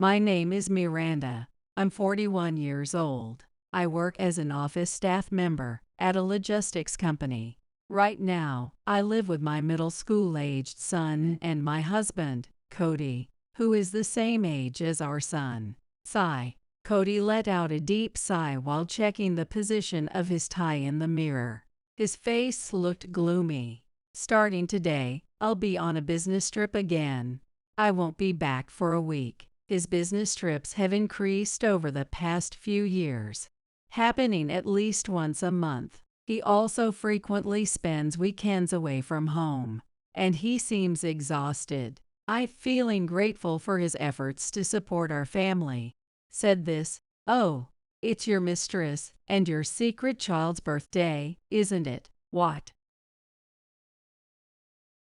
My name is Miranda. I'm 41 years old. I work as an office staff member at a logistics company. Right now, I live with my middle school-aged son and my husband, Cody, who is the same age as our son. Sigh. Cody let out a deep sigh while checking the position of his tie in the mirror. His face looked gloomy. Starting today, I'll be on a business trip again. I won't be back for a week. His business trips have increased over the past few years, happening at least once a month. He also frequently spends weekends away from home, and he seems exhausted. I'm feeling grateful for his efforts to support our family. Said this, "Oh, it's your mistress and your secret child's birthday, isn't it?" What?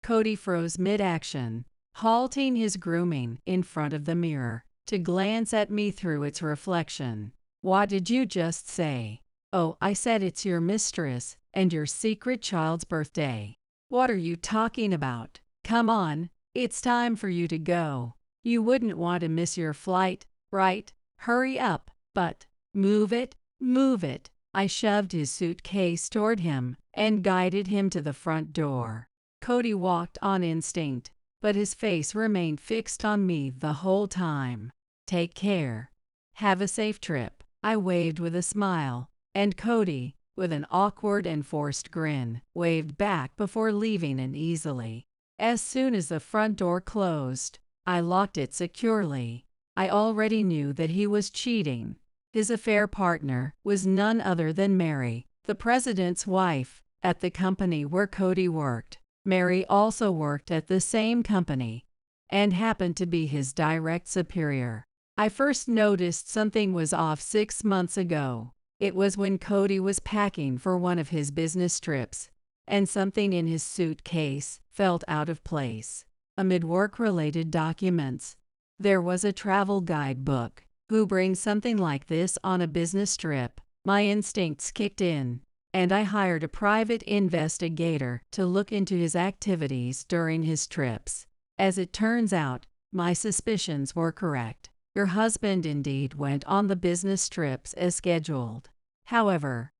Cody froze mid-action, halting his grooming in front of the mirror to glance at me through its reflection. What did you just say? Oh, I said it's your mistress and your secret child's birthday. What are you talking about? Come on, it's time for you to go. You wouldn't want to miss your flight, right? Hurry up, but move it, move it. I shoved his suitcase toward him and guided him to the front door. Cody walked on instinct, but his face remained fixed on me the whole time. Take care. Have a safe trip. I waved with a smile, and Cody, with an awkward and forced grin, waved back before leaving uneasily. As soon as the front door closed, I locked it securely. I already knew that he was cheating. His affair partner was none other than Mary, the president's wife, at the company where Cody worked. Mary also worked at the same company and happened to be his direct superior. I first noticed something was off 6 months ago. It was when Cody was packing for one of his business trips, and something in his suitcase felt out of place. Amid work-related documents, there was a travel guidebook. Who brings something like this on a business trip? My instincts kicked in, and I hired a private investigator to look into his activities during his trips. As it turns out, my suspicions were correct. Your husband indeed went on the business trips as scheduled. However,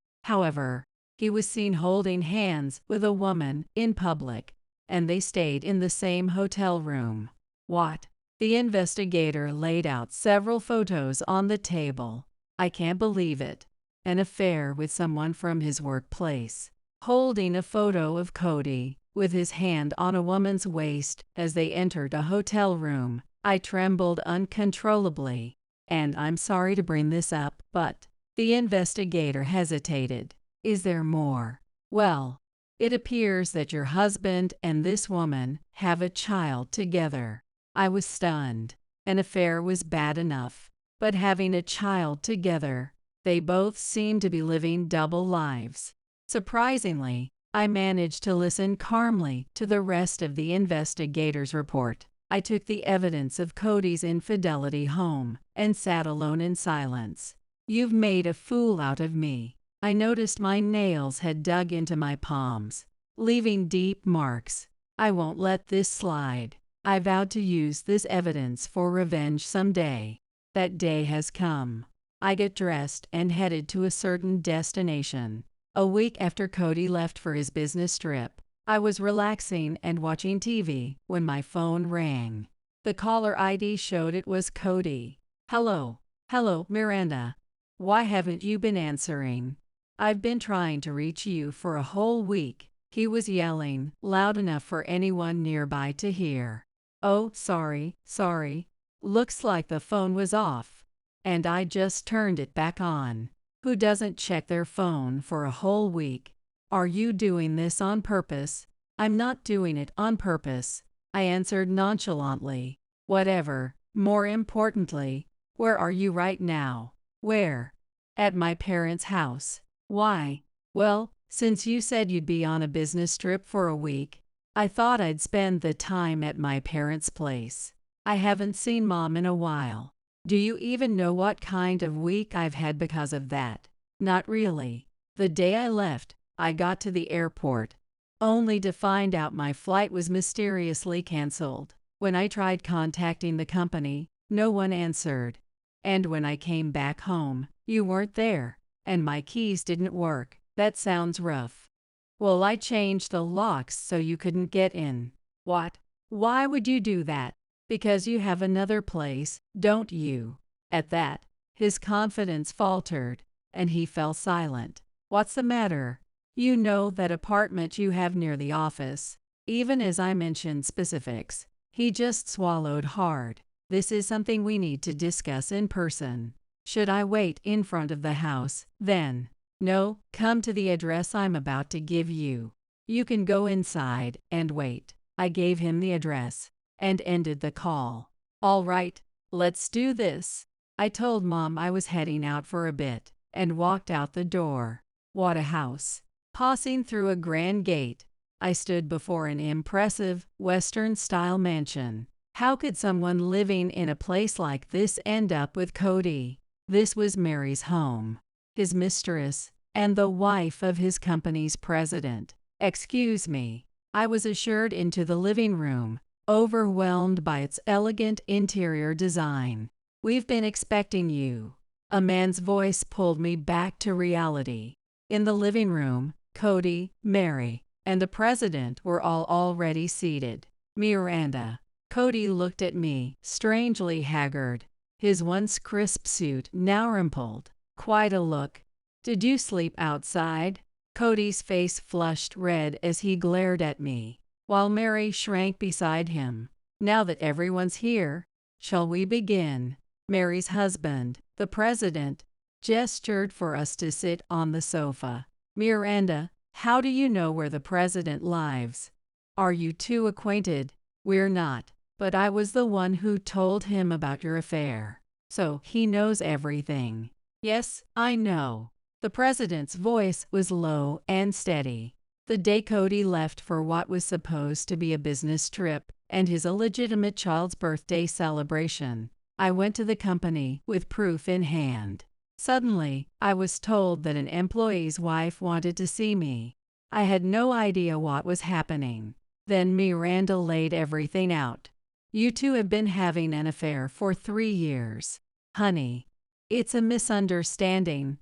he was seen holding hands with a woman in public, and they stayed in the same hotel room. What? The investigator laid out several photos on the table. I can't believe it. An affair with someone from his workplace. Holding a photo of Cody, with his hand on a woman's waist as they entered a hotel room. I trembled uncontrollably. And I'm sorry to bring this up, but the investigator hesitated. Is there more? Well, it appears that your husband and this woman have a child together. I was stunned. An affair was bad enough, but having a child together, they both seemed to be living double lives. Surprisingly, I managed to listen calmly to the rest of the investigator's report. I took the evidence of Cody's infidelity home and sat alone in silence. You've made a fool out of me. I noticed my nails had dug into my palms, leaving deep marks. I won't let this slide. I vowed to use this evidence for revenge someday. That day has come. I get dressed and headed to a certain destination. A week after Cody left for his business trip, I was relaxing and watching TV when my phone rang. The caller ID showed it was Cody. Hello, Miranda. Why haven't you been answering? I've been trying to reach you for a whole week. He was yelling, loud enough for anyone nearby to hear. Oh, sorry. Looks like the phone was off, and I just turned it back on. Who doesn't check their phone for a whole week? Are you doing this on purpose? I'm not doing it on purpose, I answered nonchalantly. Whatever. More importantly, where are you right now? Where? At my parents' house. Why? Well, since you said you'd be on a business trip for a week, I thought I'd spend the time at my parents' place. I haven't seen Mom in a while. Do you even know what kind of week I've had because of that? Not really. The day I left, I got to the airport, only to find out my flight was mysteriously canceled. When I tried contacting the company, No one answered. And when I came back home, you weren't there, and my keys didn't work. That sounds rough. Well, I changed the locks so you couldn't get in. What? Why would you do that? Because you have another place, don't you? At that, his confidence faltered, and he fell silent. What's the matter? You know that apartment you have near the office. Even as I mentioned specifics, he just swallowed hard. This is something we need to discuss in person. Should I wait in front of the house, then? No, come to the address I'm about to give you. You can go inside and wait. I gave him the address and ended the call. All right, let's do this. I told Mom I was heading out for a bit and walked out the door. What a house. Passing through a grand gate, I stood before an impressive, Western-style mansion. How could someone living in a place like this end up with Cody? This was Mary's home, his mistress, and the wife of his company's president. Excuse me. I was ushered into the living room, overwhelmed by its elegant interior design. We've been expecting you. A man's voice pulled me back to reality. In the living room, Cody, Mary, and the president were all already seated. Miranda. Cody looked at me, strangely haggard, his once crisp suit now rumpled. Quite a look. Did you sleep outside? Cody's face flushed red as he glared at me, while Mary shrank beside him. Now that everyone's here, shall we begin? Mary's husband, the president, gestured for us to sit on the sofa. Miranda, how do you know where the president lives? Are you two acquainted? We're not, but I was the one who told him about your affair. So he knows everything. Yes, I know. The president's voice was low and steady. The day Cody left for what was supposed to be a business trip and his illegitimate child's birthday celebration, I went to the company with proof in hand. Suddenly, I was told that an employee's wife wanted to see me. I had no idea what was happening. Then Miranda laid everything out. You two have been having an affair for 3 years. Honey, it's a misunderstanding.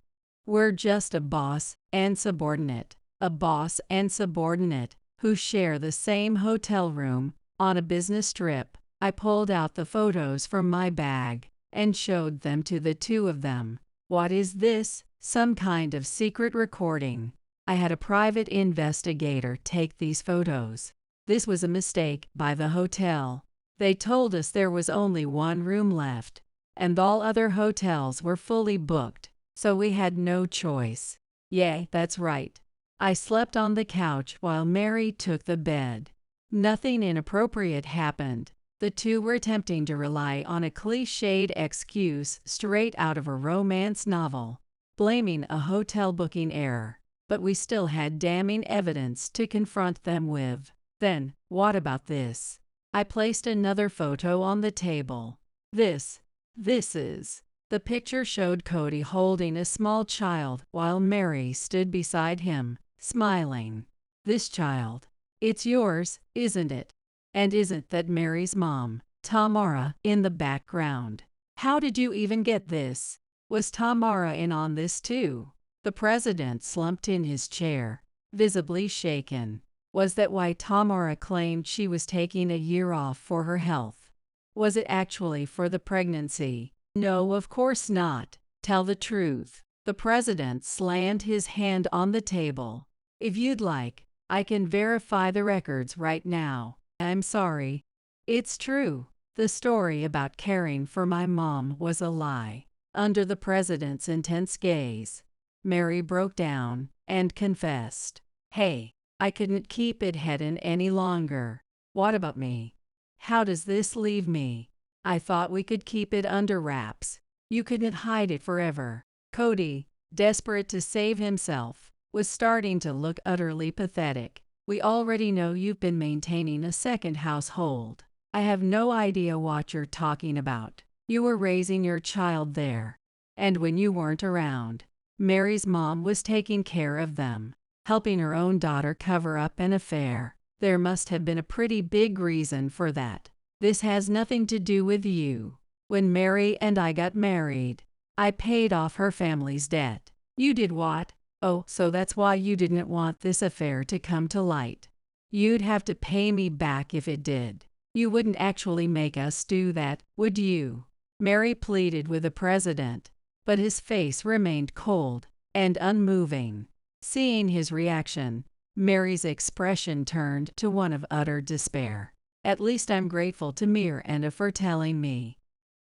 We're just a boss and subordinate. A boss and subordinate who share the same hotel room on a business trip. I pulled out the photos from my bag and showed them to the two of them. What is this? Some kind of secret recording. I had a private investigator take these photos. This was a mistake by the hotel. They told us there was only one room left, and all other hotels were fully booked, so we had no choice. Yeah, that's right. I slept on the couch while Mary took the bed. Nothing inappropriate happened. The two were attempting to rely on a cliched excuse straight out of a romance novel, blaming a hotel booking error. But we still had damning evidence to confront them with. Then, what about this? I placed another photo on the table. This is. The picture showed Cody holding a small child while Mary stood beside him, smiling. This child. It's yours, isn't it? And isn't that Mary's mom, Tamara, in the background? How did you even get this? Was Tamara in on this too? The president slumped in his chair, visibly shaken. Was that why Tamara claimed she was taking a year off for her health? Was it actually for the pregnancy? No, of course not. Tell the truth. The president slammed his hand on the table. If you'd like, I can verify the records right now. I'm sorry. It's true. The story about caring for my mom was a lie. Under the president's intense gaze, Mary broke down and confessed. Hey, I couldn't keep it hidden any longer. What about me? How does this leave me? I thought we could keep it under wraps. You couldn't hide it forever. Cody, desperate to save himself, was starting to look utterly pathetic. We already know you've been maintaining a second household. I have no idea what you're talking about. You were raising your child there. And when you weren't around, Mary's mom was taking care of them, helping her own daughter cover up an affair. There must have been a pretty big reason for that. This has nothing to do with you. When Mary and I got married, I paid off her family's debt. You did what? Oh, so that's why you didn't want this affair to come to light. You'd have to pay me back if it did. You wouldn't actually make us do that, would you? Mary pleaded with the president, but his face remained cold and unmoving. Seeing his reaction, Mary's expression turned to one of utter despair. At least I'm grateful to Miranda for telling me.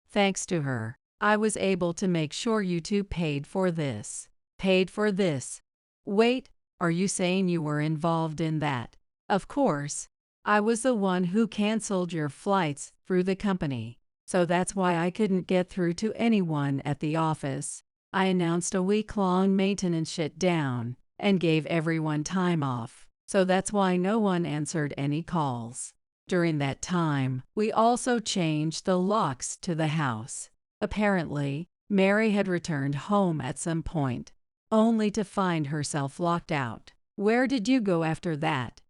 Thanks to her, I was able to make sure you two paid for this. Paid for this? Wait, are you saying you were involved in that? Of course. I was the one who canceled your flights through the company, so that's why I couldn't get through to anyone at the office. I announced a week-long maintenance shutdown and gave everyone time off, so that's why no one answered any calls. During that time, we also changed the locks to the house. Apparently, Mary had returned home at some point, only to find herself locked out. Where did you go after that?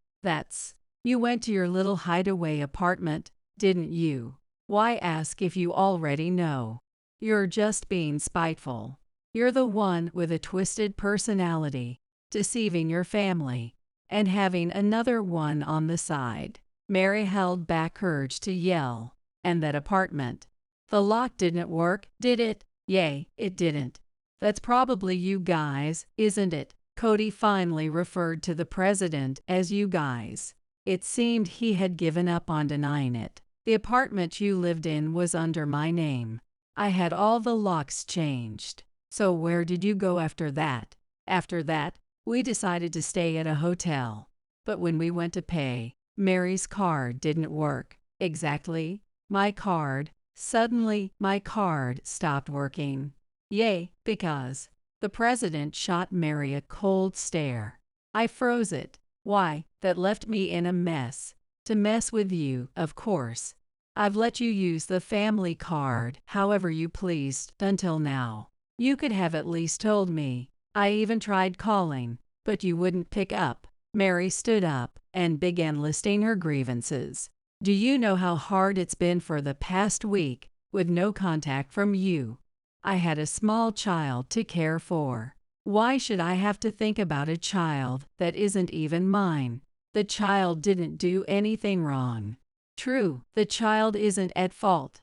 You went to your little hideaway apartment, didn't you? Why ask if you already know? You're just being spiteful. You're the one with a twisted personality, deceiving your family, and having another one on the side. Mary held back her urge to yell. And that apartment. The lock didn't work, did it? Yay, it didn't. That's probably you guys, isn't it? Cody finally referred to the president as you guys. It seemed he had given up on denying it. The apartment you lived in was under my name. I had all the locks changed. So where did you go after that? After that, we decided to stay at a hotel. But when we went to pay, Mary's card didn't work. Exactly. My card. Suddenly, my card stopped working. Yay, because the president shot Mary a cold stare. I froze it. Why, that left me in a mess. To mess with you, of course. I've let you use the family card however you pleased until now. You could have at least told me. I even tried calling, but you wouldn't pick up. Mary stood up and began listing her grievances. Do you know how hard it's been for the past week, with no contact from you? I had a small child to care for. Why should I have to think about a child that isn't even mine? The child didn't do anything wrong. True, the child isn't at fault.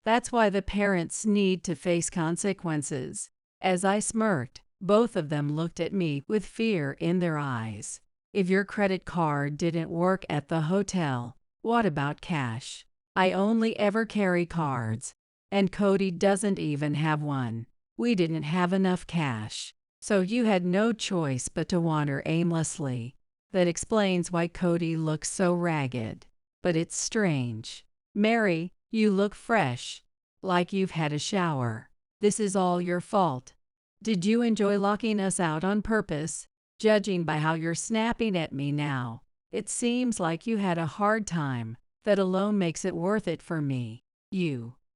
That's why the parents need to face consequences. As I smirked, both of them looked at me with fear in their eyes. If your credit card didn't work at the hotel, what about cash? I only ever carry cards, and Cody doesn't even have one. We didn't have enough cash, so you had no choice but to wander aimlessly. That explains why Cody looks so ragged. But it's strange. Mary, you look fresh, like you've had a shower. This is all your fault. Did you enjoy locking us out on purpose? Judging by how you're snapping at me now, it seems like you had a hard time. That alone makes it worth it for me.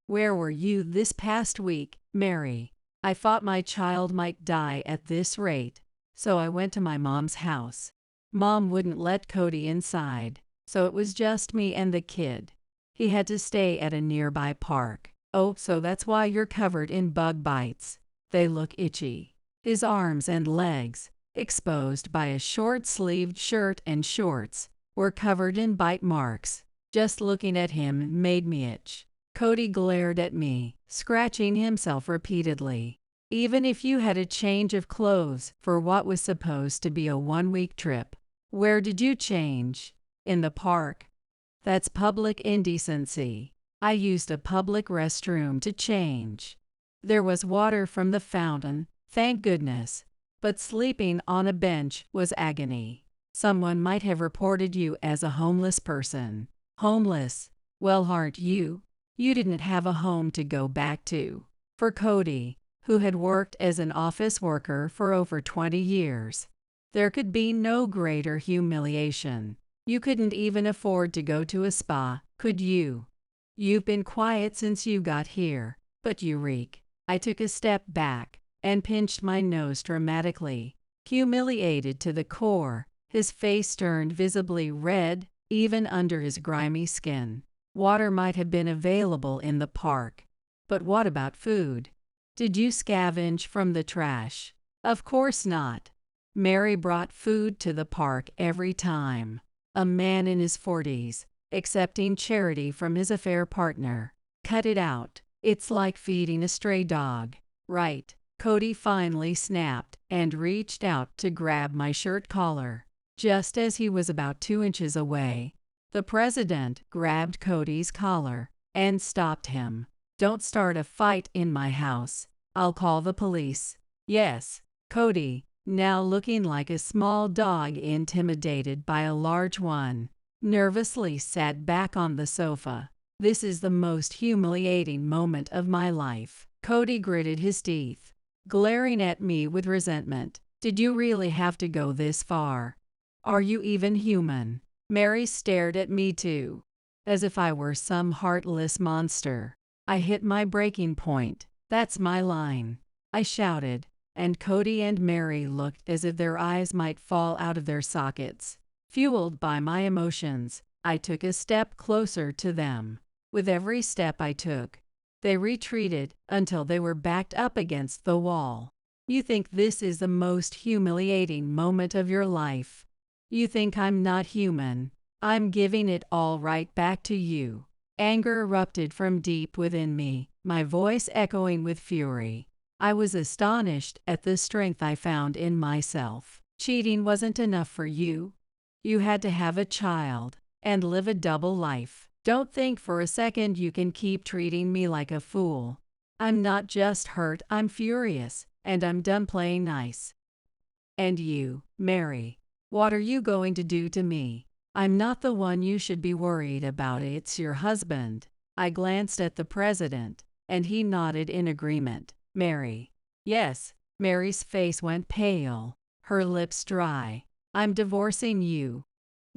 Where were you this past week, Mary? I thought my child might die at this rate, so I went to my mom's house. Mom wouldn't let Cody inside, so it was just me and the kid. He had to stay at a nearby park. Oh, so that's why you're covered in bug bites. They look itchy. His arms and legs, exposed by a short-sleeved shirt and shorts, were covered in bite marks. Just looking at him made me itch. Cody glared at me, scratching himself repeatedly. Even if you had a change of clothes for what was supposed to be a one-week trip, where did you change? In the park. That's public indecency. I used a public restroom to change. There was water from the fountain, thank goodness, but sleeping on a bench was agony. Someone might have reported you as a homeless person. Homeless? Well, aren't you? You didn't have a home to go back to. For Cody, who had worked as an office worker for over 20 years, there could be no greater humiliation. You couldn't even afford to go to a spa, could you? You've been quiet since you got here, but you reek. I took a step back and pinched my nose dramatically. Humiliated to the core, his face turned visibly red, even under his grimy skin. Water might have been available in the park, But what about food? Did you scavenge from the trash? Of course not. Mary brought food to the park every time. A man in his 40s, accepting charity from his affair partner. Cut it out. It's like feeding a stray dog. Right. Cody finally snapped and reached out to grab my shirt collar. Just as he was about 2 inches away, the president grabbed Cody's collar and stopped him. Don't start a fight in my house. I'll call the police. Yes. Cody, now looking like a small dog intimidated by a large one, nervously sat back on the sofa. This is the most humiliating moment of my life. Cody gritted his teeth, glaring at me with resentment. Did you really have to go this far? Are you even human? Mary stared at me too, as if I were some heartless monster. I hit my breaking point. That's my line, I shouted, and Cody and Mary looked as if their eyes might fall out of their sockets. Fueled by my emotions, I took a step closer to them. With every step I took, they retreated until they were backed up against the wall. You think this is the most humiliating moment of your life? You think I'm not human? I'm giving it all right back to you. Anger erupted from deep within me, my voice echoing with fury. I was astonished at the strength I found in myself. Cheating wasn't enough for you. You had to have a child and live a double life. Don't think for a second you can keep treating me like a fool. I'm not just hurt, I'm furious, and I'm done playing nice. And you, Mary, what are you going to do to me? I'm not the one you should be worried about, it's your husband. I glanced at the president, and he nodded in agreement. Mary. Yes. Mary's face went pale, her lips dry. I'm divorcing you.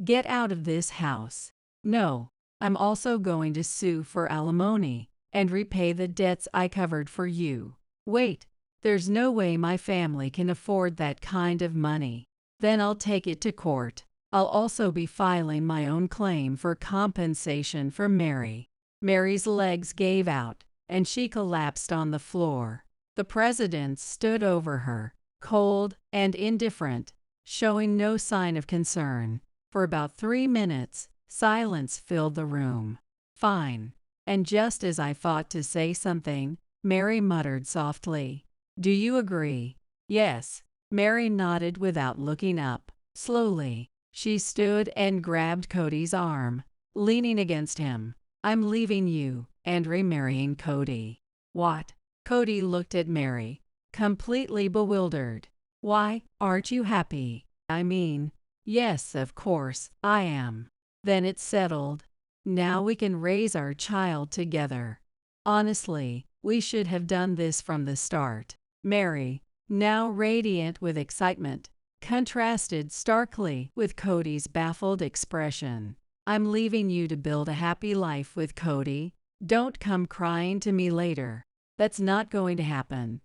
Get out of this house. No. I'm also going to sue for alimony and repay the debts I covered for you. Wait. There's no way my family can afford that kind of money. Then I'll take it to court. I'll also be filing my own claim for compensation for Mary. Mary's legs gave out, and she collapsed on the floor. The president stood over her, cold and indifferent, showing no sign of concern. For about 3 minutes, silence filled the room. Fine. And just as I thought to say something, Mary muttered softly, Do you agree? Yes. Mary nodded without looking up. Slowly, she stood and grabbed Cody's arm, leaning against him. I'm leaving you and remarrying Cody. What? Cody looked at Mary, completely bewildered. Why, aren't you happy? I mean, yes, of course, I am. Then it's settled. Now we can raise our child together. Honestly, we should have done this from the start. Mary, now radiant with excitement, contrasted starkly with Cody's baffled expression. I'm leaving you to build a happy life with Cody. Don't come crying to me later. That's not going to happen.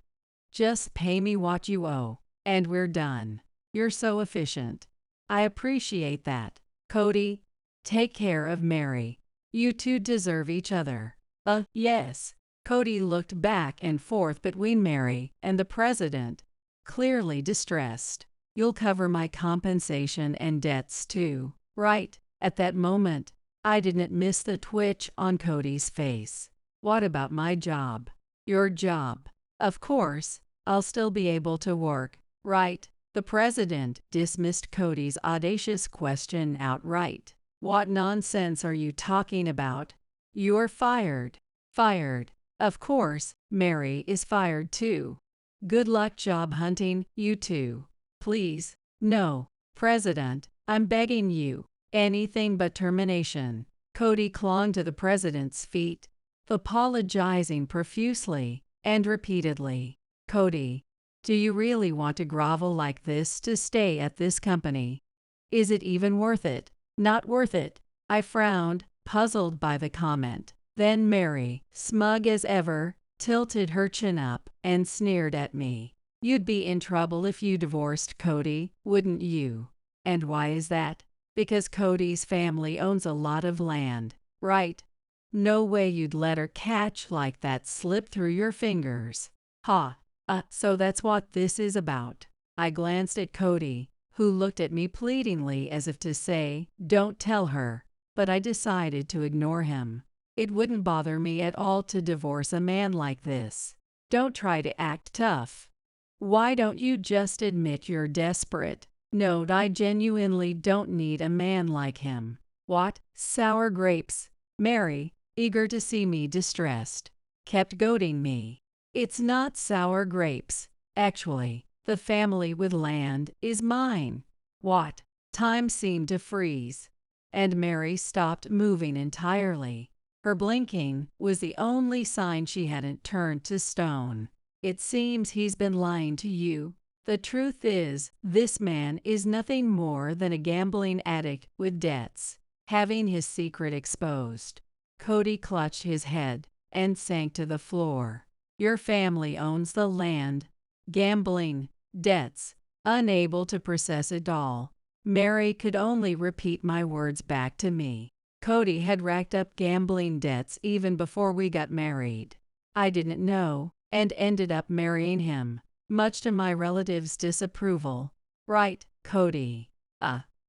Just pay me what you owe, and we're done. You're so efficient. I appreciate that. Cody, take care of Mary. You two deserve each other. Yes. Cody looked back and forth between Mary and the president, clearly distressed. You'll cover my compensation and debts too, right? At that moment, I didn't miss the twitch on Cody's face. What about my job? Your job. Of course, I'll still be able to work, right? The president dismissed Cody's audacious question outright. What nonsense are you talking about? You're fired. Fired. Of course, Mary is fired too. Good luck job hunting, you two. Please. No. President, I'm begging you. Anything but termination. Cody clung to the president's feet, apologizing profusely and repeatedly. Cody, do you really want to grovel like this to stay at this company? Is it even worth it? Not worth it. I frowned, puzzled by the comment. Then Mary, smug as ever, tilted her chin up and sneered at me. You'd be in trouble if you divorced Cody, wouldn't you? And why is that? Because Cody's family owns a lot of land, right? No way you'd let her catch like that slip through your fingers. Ha! So that's what this is about. I glanced at Cody, who looked at me pleadingly as if to say, don't tell her, but I decided to ignore him. It wouldn't bother me at all to divorce a man like this. Don't try to act tough. Why don't you just admit you're desperate? No, I genuinely don't need a man like him. What? Sour grapes? Mary, eager to see me distressed, kept goading me. It's not sour grapes. Actually, the family with land is mine. What? Time seemed to freeze, and Mary stopped moving entirely. Her blinking was the only sign she hadn't turned to stone. It seems he's been lying to you. The truth is, this man is nothing more than a gambling addict with debts. Having his secret exposed, Cody clutched his head and sank to the floor. Your family owns the land. Gambling, debts, unable to process it all. Mary could only repeat my words back to me. Cody had racked up gambling debts even before we got married. I didn't know, and ended up marrying him, much to my relatives' disapproval. Right, Cody.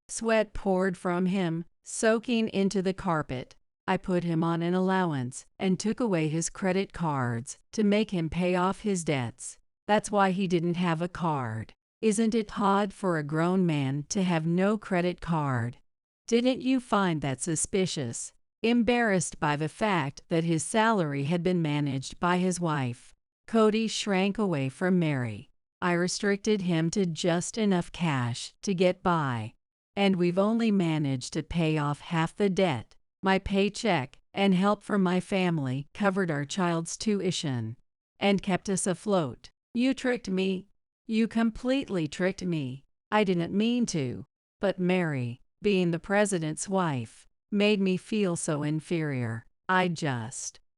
Sweat poured from him, soaking into the carpet. I put him on an allowance and took away his credit cards to make him pay off his debts. That's why he didn't have a card. Isn't it odd for a grown man to have no credit card? Didn't you find that suspicious? Embarrassed by the fact that his salary had been managed by his wife, Cody shrank away from Mary. I restricted him to just enough cash to get by, and we've only managed to pay off half the debt. My paycheck and help from my family covered our child's tuition and kept us afloat. You tricked me. You completely tricked me. I didn't mean to, but Mary, being the president's wife, made me feel so inferior.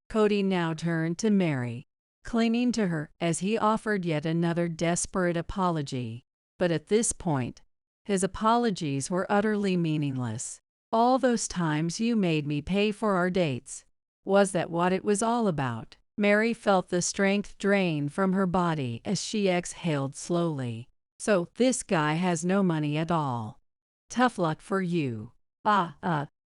Cody now turned to Mary, clinging to her as he offered yet another desperate apology. But at this point, his apologies were utterly meaningless. All those times you made me pay for our dates. Was that what it was all about? Mary felt the strength drain from her body as she exhaled slowly. So, this guy has no money at all. Tough luck for you.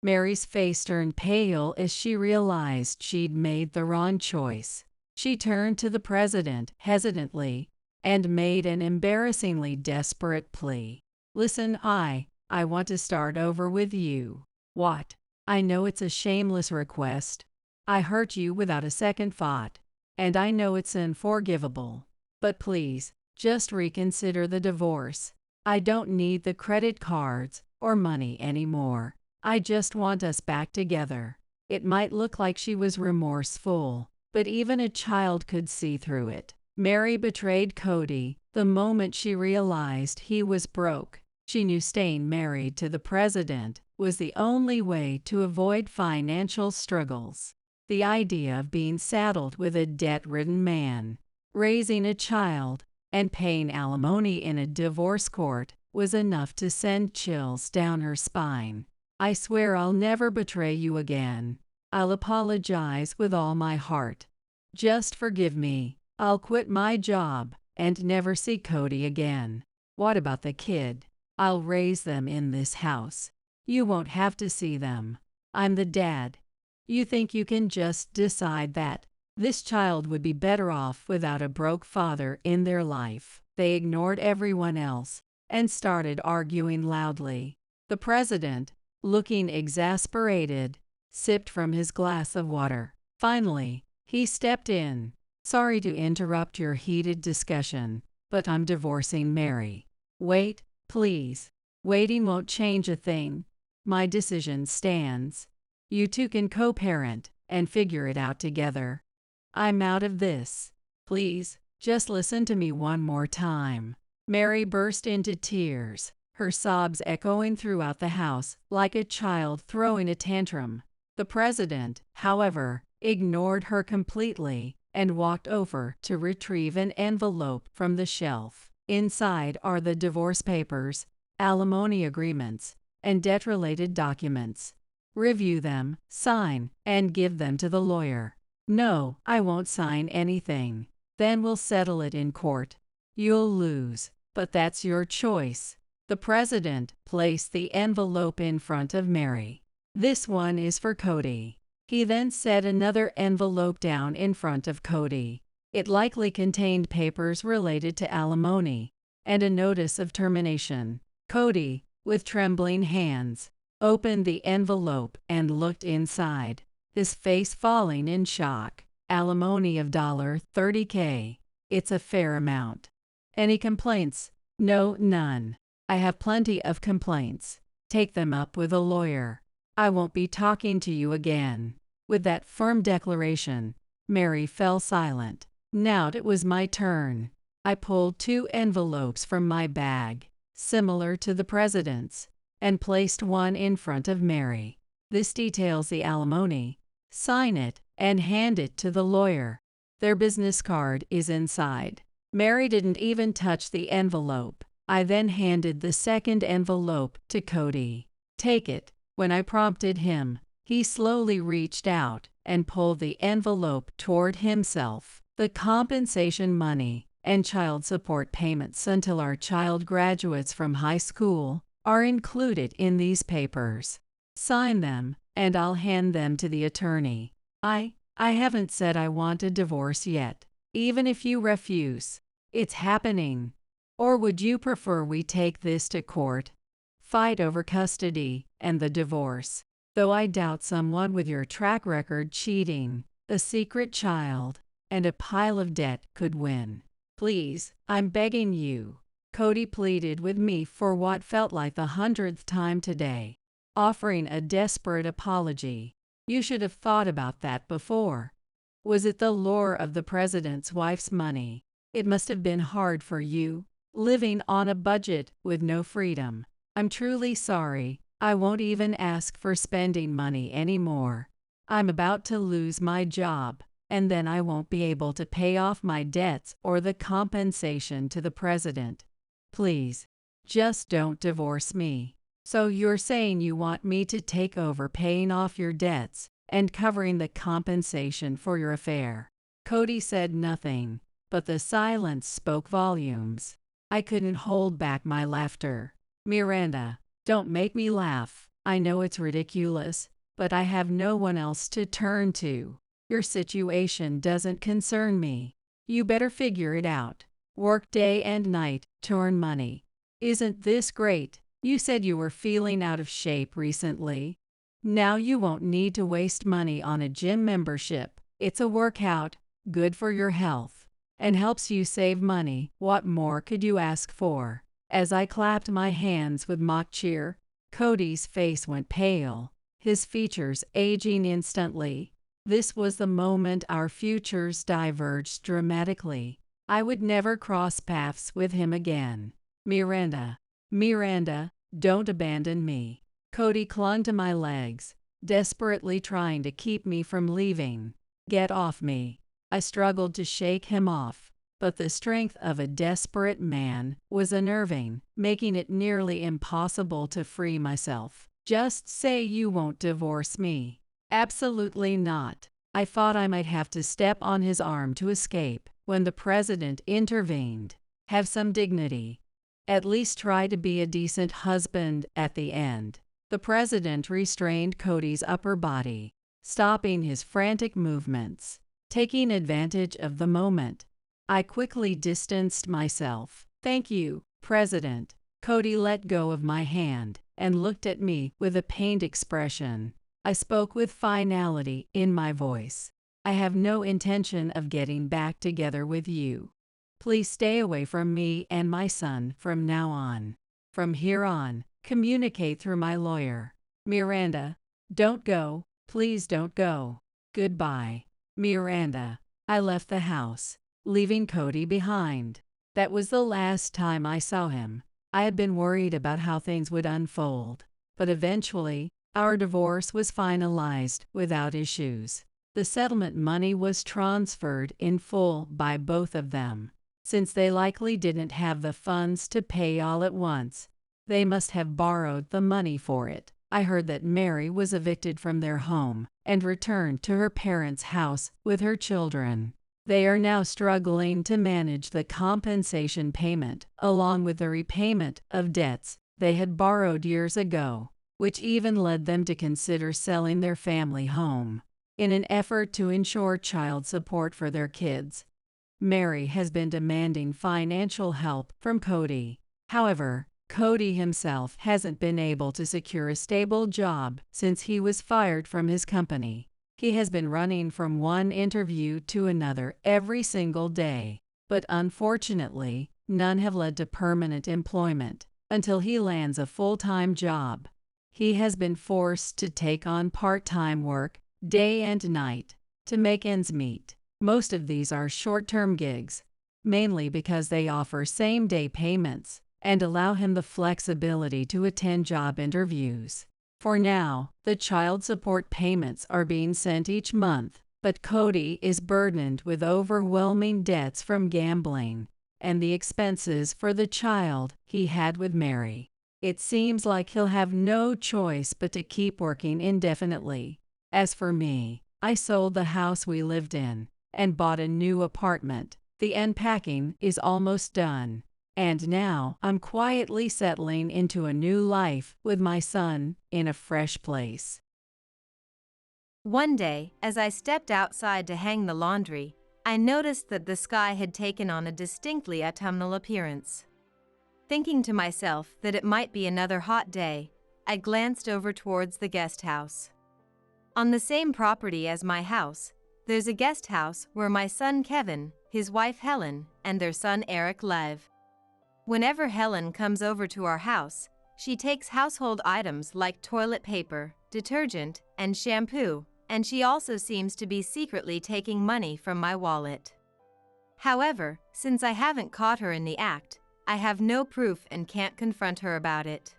Mary's face turned pale as she realized she'd made the wrong choice. She turned to the president hesitantly and made an embarrassingly desperate plea. Listen, I want to start over with you. What? I know it's a shameless request. I hurt you without a second thought, and I know it's unforgivable. But please, just reconsider the divorce. I don't need the credit cards or money anymore. I just want us back together. It might look like she was remorseful, but even a child could see through it. Mary betrayed Cody the moment she realized he was broke. She knew staying married to the president was the only way to avoid financial struggles. The idea of being saddled with a debt-ridden man, raising a child, and paying alimony in a divorce court was enough to send chills down her spine. I swear I'll never betray you again. I'll apologize with all my heart. Just forgive me. I'll quit my job and never see Cody again. What about the kid? I'll raise them in this house. You won't have to see them. I'm the dad. You think you can just decide that this child would be better off without a broke father in their life? They ignored everyone else and started arguing loudly. The president, looking exasperated, sipped from his glass of water. Finally, he stepped in. Sorry to interrupt your heated discussion, but I'm divorcing Mary. Wait, please. Waiting won't change a thing. My decision stands. You two can co-parent and figure it out together. I'm out of this. Please, just listen to me one more time. Mary burst into tears, her sobs echoing throughout the house like a child throwing a tantrum. The president, however, ignored her completely and walked over to retrieve an envelope from the shelf. Inside are the divorce papers, alimony agreements, and debt-related documents. review them, sign, and give them to the lawyer. No, I won't sign anything. Then we'll settle it in court. You'll lose, but that's your choice. The president placed the envelope in front of Mary. This one is for Cody. He then set another envelope down in front of Cody. It likely contained papers related to alimony and a notice of termination. Cody, with trembling hands, opened the envelope and looked inside, his face falling in shock. Alimony of $30K. It's a fair amount. Any complaints? No, none. I have plenty of complaints. Take them up with a lawyer. I won't be talking to you again. With that firm declaration, Mary fell silent. Now it was my turn. I pulled 2 envelopes from my bag, similar to the president's, and placed one in front of Mary. This details the alimony. Sign it and hand it to the lawyer. Their business card is inside. Mary didn't even touch the envelope. I then handed the second envelope to Cody. Take it. When I prompted him, he slowly reached out and pulled the envelope toward himself. The compensation money and child support payments until our child graduates from high school are included in these papers. Sign them, and I'll hand them to the attorney. I haven't said I want a divorce yet. Even if you refuse, it's happening. Or would you prefer we take this to court? Fight over custody and the divorce. Though I doubt someone with your track record cheating, a secret child, and a pile of debt could win. Please, I'm begging you. Cody pleaded with me for what felt like the 100th time today, offering a desperate apology. You should have thought about that before. Was it the lure of the president's wife's money? It must have been hard for you, living on a budget with no freedom. I'm truly sorry. I won't even ask for spending money anymore. I'm about to lose my job, and then I won't be able to pay off my debts or the compensation to the president. Please, just don't divorce me. So you're saying you want me to take over paying off your debts and covering the compensation for your affair? Cody said nothing, but the silence spoke volumes. I couldn't hold back my laughter. Miranda, don't make me laugh. I know it's ridiculous, but I have no one else to turn to. Your situation doesn't concern me. You better figure it out. Work day and night to earn money. Isn't this great? You said you were feeling out of shape recently. Now you won't need to waste money on a gym membership. It's a workout, good for your health, and helps you save money. What more could you ask for? As I clapped my hands with mock cheer, Cody's face went pale, his features aging instantly. This was the moment our futures diverged dramatically. I would never cross paths with him again. Miranda, don't abandon me. Cody clung to my legs, desperately trying to keep me from leaving. Get off me. I struggled to shake him off, but the strength of a desperate man was unnerving, making it nearly impossible to free myself. Just say you won't divorce me. Absolutely not. I thought I might have to step on his arm to escape when the president intervened. Have some dignity. At least try to be a decent husband at the end. The president restrained Cody's upper body, stopping his frantic movements. Taking advantage of the moment, I quickly distanced myself. Thank you, President. Cody let go of my hand and looked at me with a pained expression. I spoke with finality in my voice. I have no intention of getting back together with you. Please stay away from me and my son from now on. From here on, communicate through my lawyer. Miranda, don't go. Please don't go. Goodbye. Miranda. I left the house, leaving Cody behind. That was the last time I saw him. I had been worried about how things would unfold, but eventually, our divorce was finalized without issues. The settlement money was transferred in full by both of them. Since they likely didn't have the funds to pay all at once, they must have borrowed the money for it. I heard that Mary was evicted from their home and returned to her parents' house with her children. They are now struggling to manage the compensation payment along with the repayment of debts they had borrowed years ago, which even led them to consider selling their family home. In an effort to ensure child support for their kids, Mary has been demanding financial help from Cody. However, Cody himself hasn't been able to secure a stable job since he was fired from his company. He has been running from one interview to another every single day, but unfortunately, none have led to permanent employment until he lands a full-time job. He has been forced to take on part-time work, day and night, to make ends meet. Most of these are short-term gigs, mainly because they offer same-day payments and allow him the flexibility to attend job interviews. For now, the child support payments are being sent each month, but Cody is burdened with overwhelming debts from gambling and the expenses for the child he had with Mary. It seems like he'll have no choice but to keep working indefinitely. As for me, I sold the house we lived in and bought a new apartment. The unpacking is almost done, and now I'm quietly settling into a new life with my son in a fresh place. One day, as I stepped outside to hang the laundry, I noticed that the sky had taken on a distinctly autumnal appearance. Thinking to myself that it might be another hot day, I glanced over towards the guest house. On the same property as my house, there's a guest house where my son Kevin, his wife Helen, and their son Eric live. Whenever Helen comes over to our house, she takes household items like toilet paper, detergent, and shampoo, and she also seems to be secretly taking money from my wallet. However, since I haven't caught her in the act, I have no proof and can't confront her about it.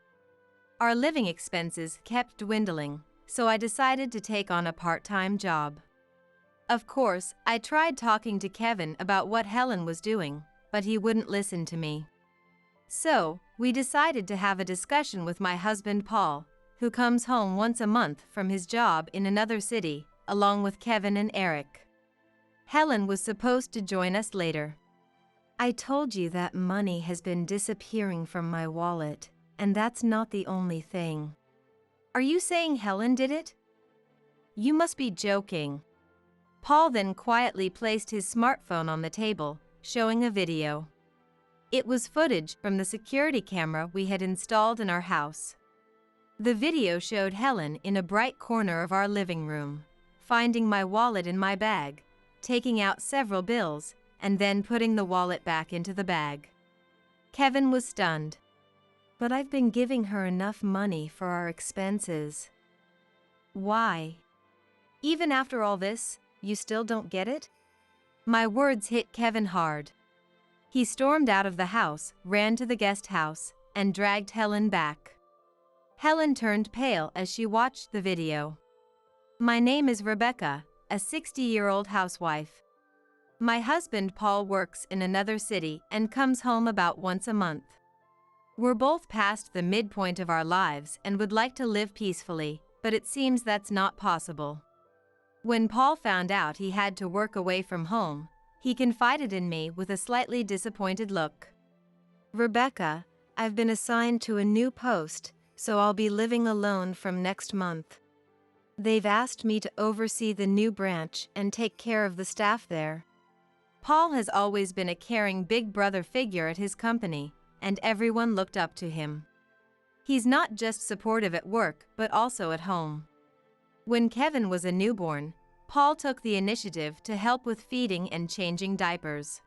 Our living expenses kept dwindling, so I decided to take on a part-time job. Of course, I tried talking to Kevin about what Helen was doing, but he wouldn't listen to me. So, we decided to have a discussion with my husband Paul, who comes home once a month from his job in another city, along with Kevin and Eric. Helen was supposed to join us later. I told you that money has been disappearing from my wallet, and that's not the only thing. Are you saying Helen did it? You must be joking. Paul then quietly placed his smartphone on the table, showing a video. It was footage from the security camera we had installed in our house. The video showed Helen in a bright corner of our living room, finding my wallet in my bag, taking out several bills, and then putting the wallet back into the bag. Kevin was stunned. But I've been giving her enough money for our expenses. Why? Even after all this, you still don't get it? My words hit Kevin hard. He stormed out of the house, ran to the guest house, and dragged Helen back. Helen turned pale as she watched the video. My name is Rebecca, a 60-year-old housewife. My husband Paul works in another city and comes home about once a month. We're both past the midpoint of our lives and would like to live peacefully, but it seems that's not possible. When Paul found out he had to work away from home, he confided in me with a slightly disappointed look. Rebecca, I've been assigned to a new post, so I'll be living alone from next month. They've asked me to oversee the new branch and take care of the staff there. Paul has always been a caring big brother figure at his company, and everyone looked up to him. He's not just supportive at work, but also at home. When Kevin was a newborn, Paul took the initiative to help with feeding and changing diapers.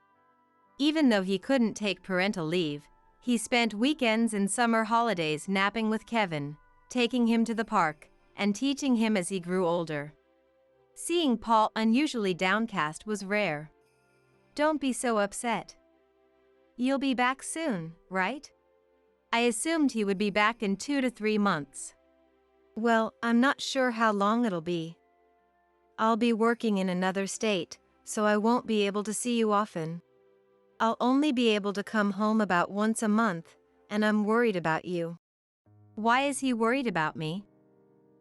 Even though he couldn't take parental leave, he spent weekends and summer holidays napping with Kevin, taking him to the park, and teaching him as he grew older. Seeing Paul unusually downcast was rare. Don't be so upset. You'll be back soon, right? I assumed he would be back in 2 to 3 months. Well, I'm not sure how long it'll be. I'll be working in another state, so I won't be able to see you often. I'll only be able to come home about once a month, and I'm worried about you. Why is he worried about me?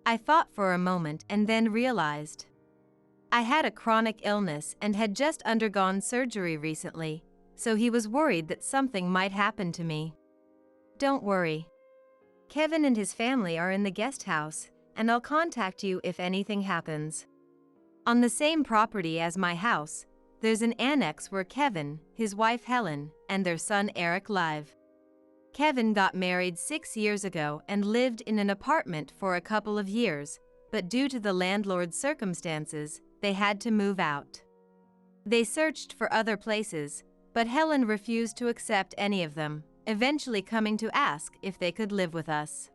I thought for a moment and then realized. I had a chronic illness and had just undergone surgery recently, so he was worried that something might happen to me. Don't worry. Kevin and his family are in the guest house, and I'll contact you if anything happens. On the same property as my house, there's an annex where Kevin, his wife Helen, and their son Eric live. Kevin got married 6 years ago and lived in an apartment for a couple of years, but due to the landlord's circumstances, they had to move out. They searched for other places, but Helen refused to accept any of them, eventually coming to ask if they could live with us.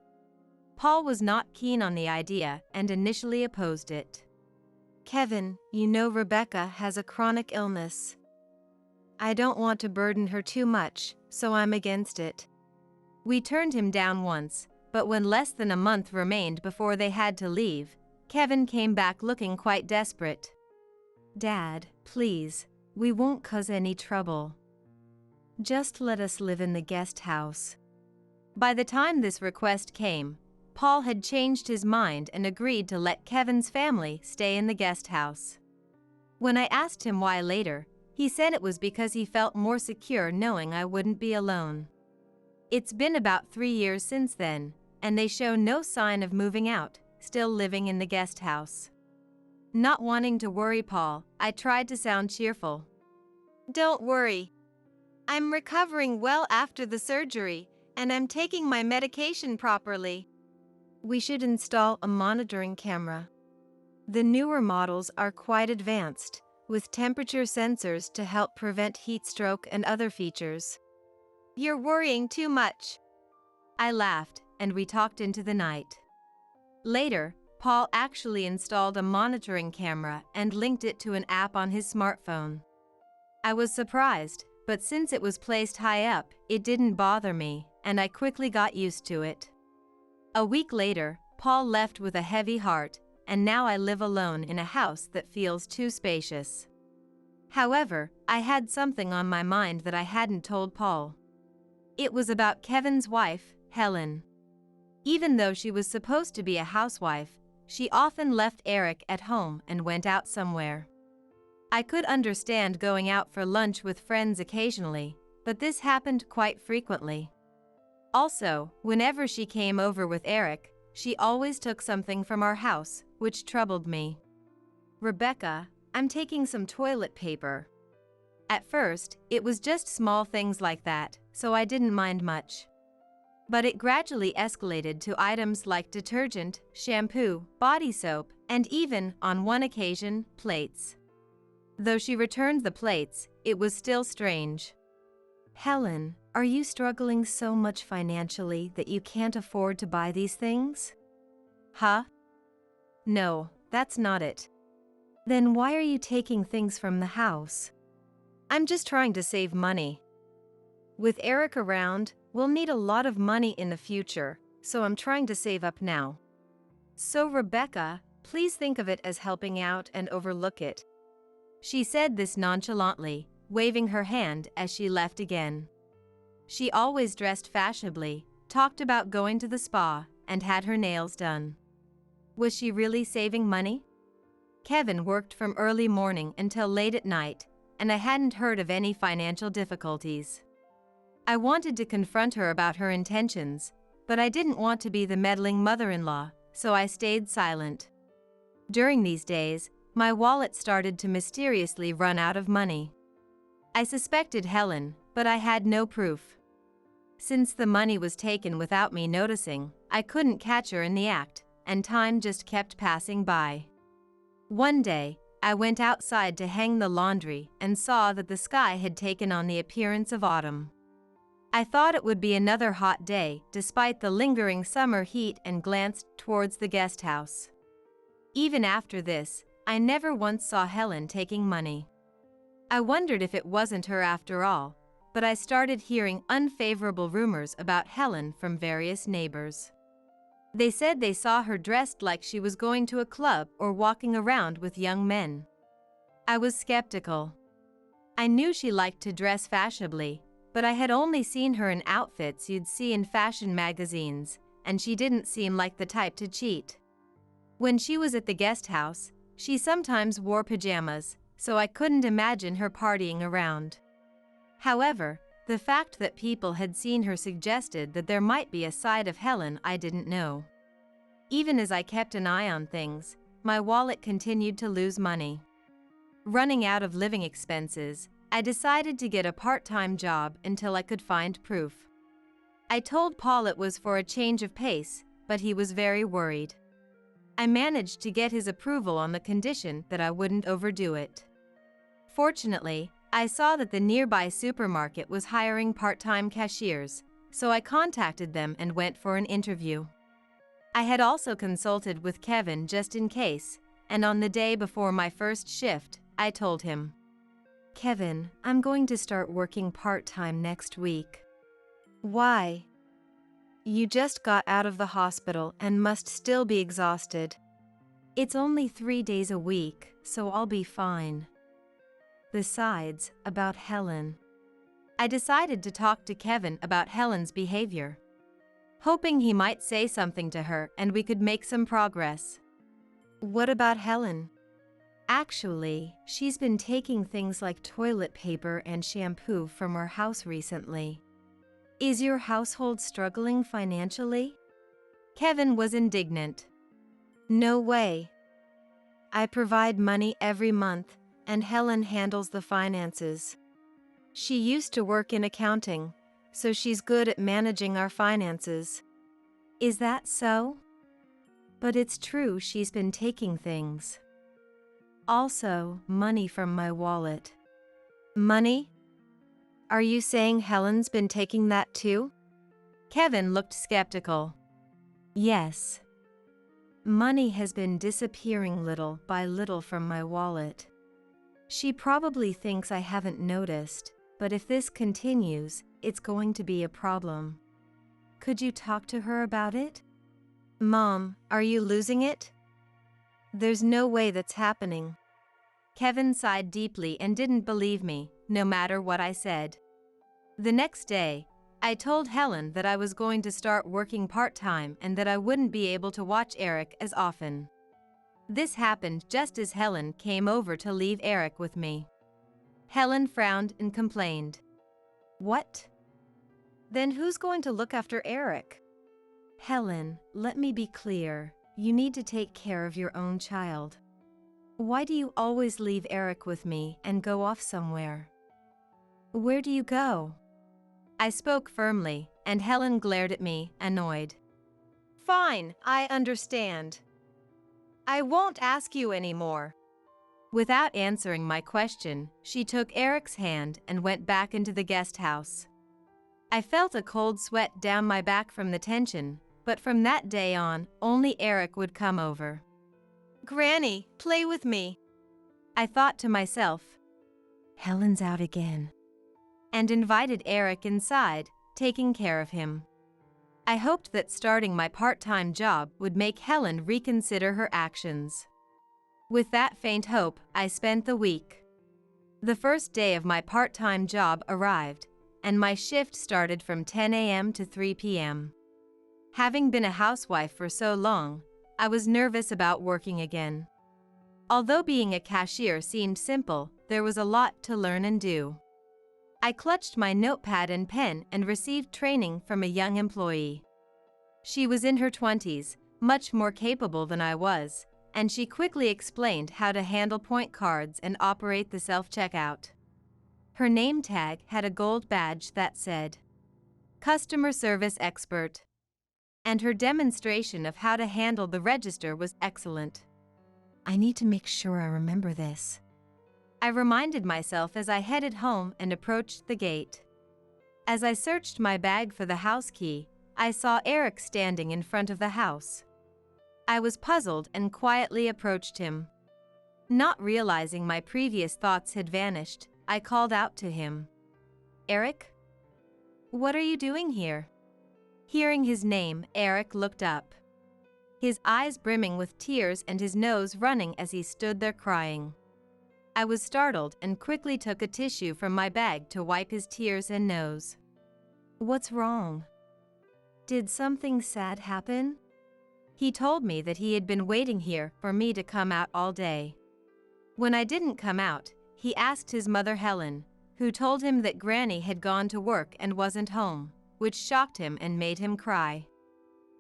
Paul was not keen on the idea and initially opposed it. Kevin, you know Rebecca has a chronic illness. I don't want to burden her too much, so I'm against it. We turned him down once, but when less than a month remained before they had to leave, Kevin came back looking quite desperate. Dad, please, we won't cause any trouble. Just let us live in the guest house. By the time this request came, Paul had changed his mind and agreed to let Kevin's family stay in the guest house. When I asked him why later, he said it was because he felt more secure knowing I wouldn't be alone. It's been about 3 years since then, and they show no sign of moving out, still living in the guest house. Not wanting to worry Paul, I tried to sound cheerful. Don't worry. I'm recovering well after the surgery, and I'm taking my medication properly. We should install a monitoring camera. The newer models are quite advanced, with temperature sensors to help prevent heat stroke and other features. You're worrying too much. I laughed, and we talked into the night. Later, Paul actually installed a monitoring camera and linked it to an app on his smartphone. I was surprised, but since it was placed high up, it didn't bother me, and I quickly got used to it. A week later, Paul left with a heavy heart, and now I live alone in a house that feels too spacious. However, I had something on my mind that I hadn't told Paul. It was about Kevin's wife, Helen. Even though she was supposed to be a housewife, she often left Eric at home and went out somewhere. I could understand going out for lunch with friends occasionally, but this happened quite frequently. Also, whenever she came over with Eric, she always took something from our house, which troubled me. Rebecca, I'm taking some toilet paper. At first, it was just small things like that, so I didn't mind much. But it gradually escalated to items like detergent, shampoo, body soap, and even, on one occasion, plates. Though she returned the plates, it was still strange. Helen, are you struggling so much financially that you can't afford to buy these things? Huh? No, that's not it. Then why are you taking things from the house? I'm just trying to save money. With Eric around, we'll need a lot of money in the future, so I'm trying to save up now. So Rebecca, please think of it as helping out and overlook it. She said this nonchalantly, waving her hand as she left again. She always dressed fashionably, talked about going to the spa, and had her nails done. Was she really saving money? Kevin worked from early morning until late at night, and I hadn't heard of any financial difficulties. I wanted to confront her about her intentions, but I didn't want to be the meddling mother-in-law, so I stayed silent. During these days, my wallet started to mysteriously run out of money. I suspected Helen, but I had no proof. Since the money was taken without me noticing, I couldn't catch her in the act, and time just kept passing by. One day, I went outside to hang the laundry and saw that the sky had taken on the appearance of autumn. I thought it would be another hot day despite the lingering summer heat and glanced towards the guest house. Even after this, I never once saw Helen taking money. I wondered if it wasn't her after all, but I started hearing unfavorable rumors about Helen from various neighbors. They said they saw her dressed like she was going to a club or walking around with young men. I was skeptical. I knew she liked to dress fashionably, but I had only seen her in outfits you'd see in fashion magazines, and she didn't seem like the type to cheat. When she was at the guest house, she sometimes wore pajamas, so I couldn't imagine her partying around. However, the fact that people had seen her suggested that there might be a side of Helen I didn't know. Even as I kept an eye on things, my wallet continued to lose money. Running out of living expenses, I decided to get a part-time job until I could find proof. I told Paul it was for a change of pace, but he was very worried. I managed to get his approval on the condition that I wouldn't overdo it. Fortunately, I saw that the nearby supermarket was hiring part-time cashiers, so I contacted them and went for an interview. I had also consulted with Kevin just in case, and on the day before my first shift, I told him, "Kevin, I'm going to start working part-time next week." "Why?" "You just got out of the hospital and must still be exhausted." "It's only 3 days a week, so I'll be fine." Besides, about Helen. I decided to talk to Kevin about Helen's behavior, hoping he might say something to her and we could make some progress. "What about Helen?" "Actually, she's been taking things like toilet paper and shampoo from our house recently." "Is your household struggling financially?" Kevin was indignant. "No way. I provide money every month, and Helen handles the finances. She used to work in accounting, so she's good at managing our finances." "Is that so?" "But it's true she's been taking things. Also, money from my wallet." "Money? Are you saying Helen's been taking that too?" Kevin looked skeptical. "Yes. Money has been disappearing little by little from my wallet. She probably thinks I haven't noticed, but if this continues, it's going to be a problem. Could you talk to her about it?" "Mom, are you losing it?" "There's no way that's happening." Kevin sighed deeply and didn't believe me, no matter what I said. The next day, I told Helen that I was going to start working part-time and that I wouldn't be able to watch Eric as often. This happened just as Helen came over to leave Eric with me. Helen frowned and complained. "What? Then who's going to look after Eric?" "Helen, let me be clear. You need to take care of your own child. Why do you always leave Eric with me and go off somewhere?" "Where do you go?" I spoke firmly, and Helen glared at me, annoyed. "Fine, I understand. I won't ask you anymore." Without answering my question, she took Eric's hand and went back into the guest house. I felt a cold sweat down my back from the tension, but from that day on, only Eric would come over. "Granny, play with me," I thought to myself. Helen's out again. And invited Eric inside, taking care of him. I hoped that starting my part-time job would make Helen reconsider her actions. With that faint hope, I spent the week. The first day of my part-time job arrived, and my shift started from 10 a.m. to 3 p.m. Having been a housewife for so long, I was nervous about working again. Although being a cashier seemed simple, there was a lot to learn and do. I clutched my notepad and pen and received training from a young employee. She was in her 20s, much more capable than I was, and she quickly explained how to handle point cards and operate the self-checkout. Her name tag had a gold badge that said, "Customer Service Expert," and her demonstration of how to handle the register was excellent. I need to make sure I remember this. I reminded myself as I headed home and approached the gate. As I searched my bag for the house key, I saw Eric standing in front of the house. I was puzzled and quietly approached him. Not realizing my previous thoughts had vanished, I called out to him. "Eric? What are you doing here?" Hearing his name, Eric looked up, his eyes brimming with tears and his nose running as he stood there crying. I was startled and quickly took a tissue from my bag to wipe his tears and nose. "What's wrong? Did something sad happen?" He told me that he had been waiting here for me to come out all day. When I didn't come out, he asked his mother Helen, who told him that Granny had gone to work and wasn't home, which shocked him and made him cry.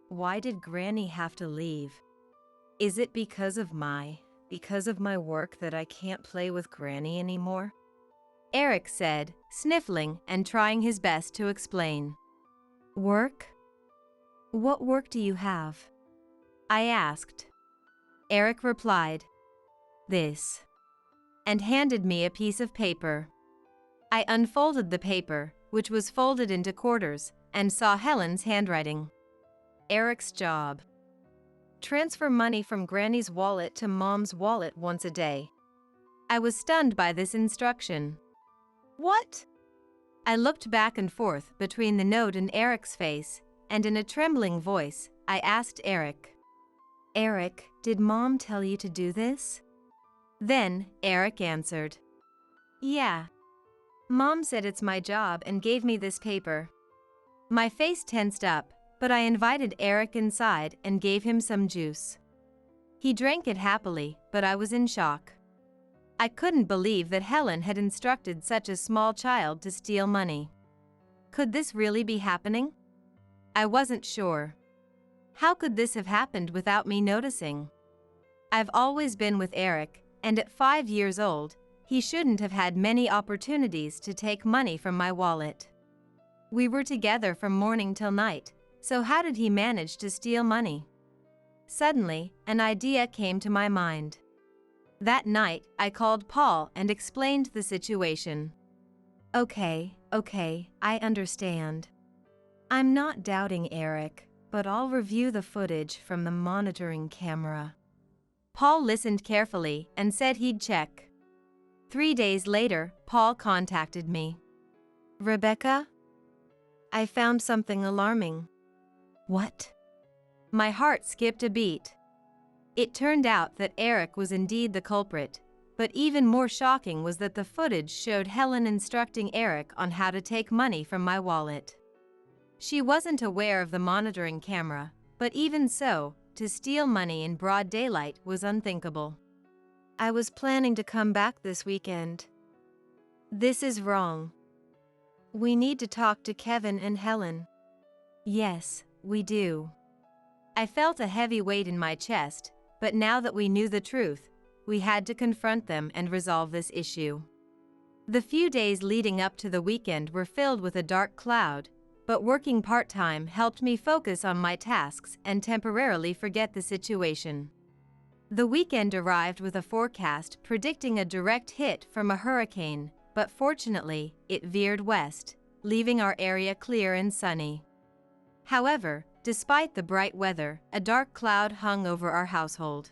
Why did Granny have to leave? Is it because of my work that I can't play with Granny anymore? Eric said, sniffling and trying his best to explain. Work? What work do you have? I asked. Eric replied, this, and handed me a piece of paper. I unfolded the paper, which was folded into quarters, and saw Helen's handwriting. Eric's job. Transfer money from Granny's wallet to Mom's wallet once a day. I was stunned by this instruction. What? I looked back and forth between the note and Eric's face, and in a trembling voice, I asked Eric, Eric, did Mom tell you to do this? Then, Eric answered, yeah. Mom said it's my job and gave me this paper. My face tensed up, but I invited Eric inside and gave him some juice. He drank it happily, but I was in shock. I couldn't believe that Helen had instructed such a small child to steal money. Could this really be happening? I wasn't sure. How could this have happened without me noticing? I've always been with Eric, and at 5 years old, he shouldn't have had many opportunities to take money from my wallet. We were together from morning till night, so how did he manage to steal money? Suddenly, an idea came to my mind. That night, I called Paul and explained the situation. Okay, I understand. I'm not doubting Eric, but I'll review the footage from the monitoring camera. Paul listened carefully and said he'd check. 3 days later, Paul contacted me. Rebecca? I found something alarming. What? My heart skipped a beat. It turned out that Eric was indeed the culprit, but even more shocking was that the footage showed Helen instructing Eric on how to take money from my wallet. She wasn't aware of the monitoring camera, but even so, to steal money in broad daylight was unthinkable. I was planning to come back this weekend. This is wrong. We need to talk to Kevin and Helen. Yes, we do. I felt a heavy weight in my chest, but now that we knew the truth, we had to confront them and resolve this issue. The few days leading up to the weekend were filled with a dark cloud, but working part-time helped me focus on my tasks and temporarily forget the situation. The weekend arrived with a forecast predicting a direct hit from a hurricane, but fortunately, it veered west, leaving our area clear and sunny. However, despite the bright weather, a dark cloud hung over our household.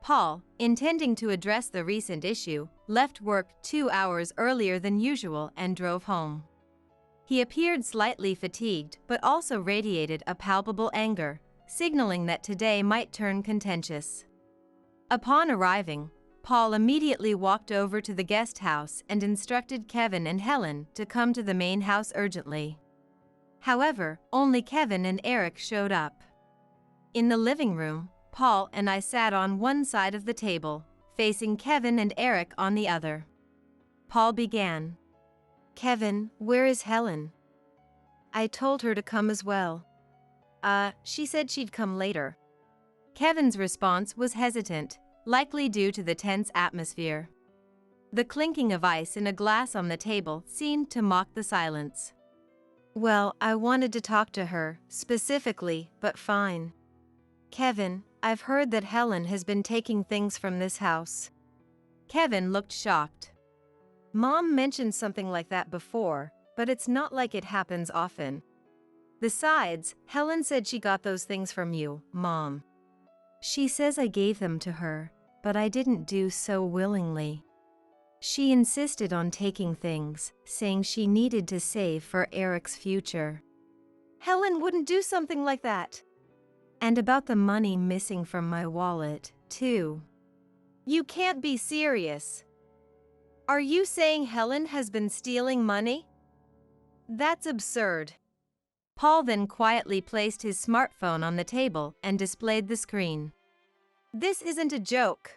Paul, intending to address the recent issue, left work 2 hours earlier than usual and drove home. He appeared slightly fatigued but also radiated a palpable anger, signaling that today might turn contentious. Upon arriving, Paul immediately walked over to the guest house and instructed Kevin and Helen to come to the main house urgently. However, only Kevin and Eric showed up. In the living room, Paul and I sat on one side of the table, facing Kevin and Eric on the other. Paul began. Kevin, where is Helen? I told her to come as well. She said she'd come later. Kevin's response was hesitant, likely due to the tense atmosphere. The clinking of ice in a glass on the table seemed to mock the silence. Well, I wanted to talk to her, specifically, but fine. Kevin, I've heard that Helen has been taking things from this house. Kevin looked shocked. Mom mentioned something like that before, but it's not like it happens often. Besides, Helen said she got those things from you, Mom. She says I gave them to her, but I didn't do so willingly. She insisted on taking things, saying she needed to save for Eric's future. Helen wouldn't do something like that. And about the money missing from my wallet, too. You can't be serious. Are you saying Helen has been stealing money? That's absurd. Paul then quietly placed his smartphone on the table and displayed the screen. This isn't a joke.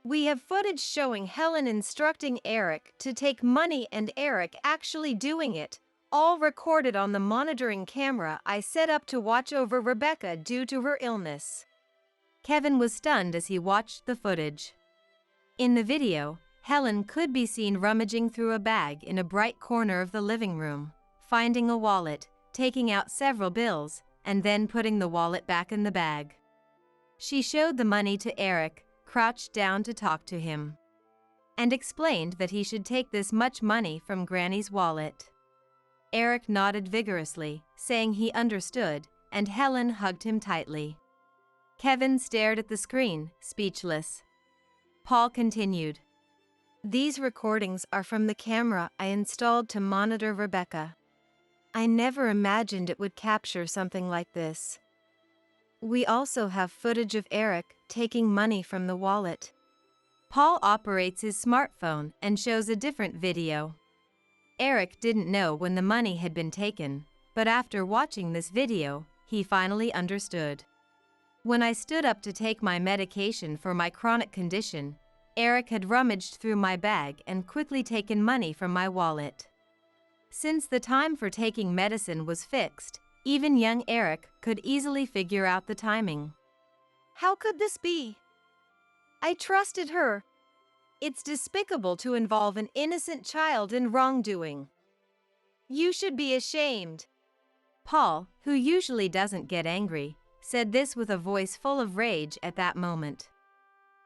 We have footage showing Helen instructing Eric to take money and Eric actually doing it, all recorded on the monitoring camera I set up to watch over Rebecca due to her illness. Kevin was stunned as he watched the footage. In the video, Helen could be seen rummaging through a bag in a bright corner of the living room, finding a wallet, taking out several bills, and then putting the wallet back in the bag. She showed the money to Eric, crouched down to talk to him, and explained that he should take this much money from Granny's wallet. Eric nodded vigorously, saying he understood, and Helen hugged him tightly. Kevin stared at the screen, speechless. Paul continued. These recordings are from the camera I installed to monitor Rebecca. I never imagined it would capture something like this. We also have footage of Eric taking money from the wallet. Paul operates his smartphone and shows a different video. Eric didn't know when the money had been taken, but after watching this video, he finally understood. When I stood up to take my medication for my chronic condition, Eric had rummaged through my bag and quickly taken money from my wallet. Since the time for taking medicine was fixed, even young Eric could easily figure out the timing. How could this be? I trusted her. It's despicable to involve an innocent child in wrongdoing. You should be ashamed. Paul, who usually doesn't get angry, said this with a voice full of rage at that moment.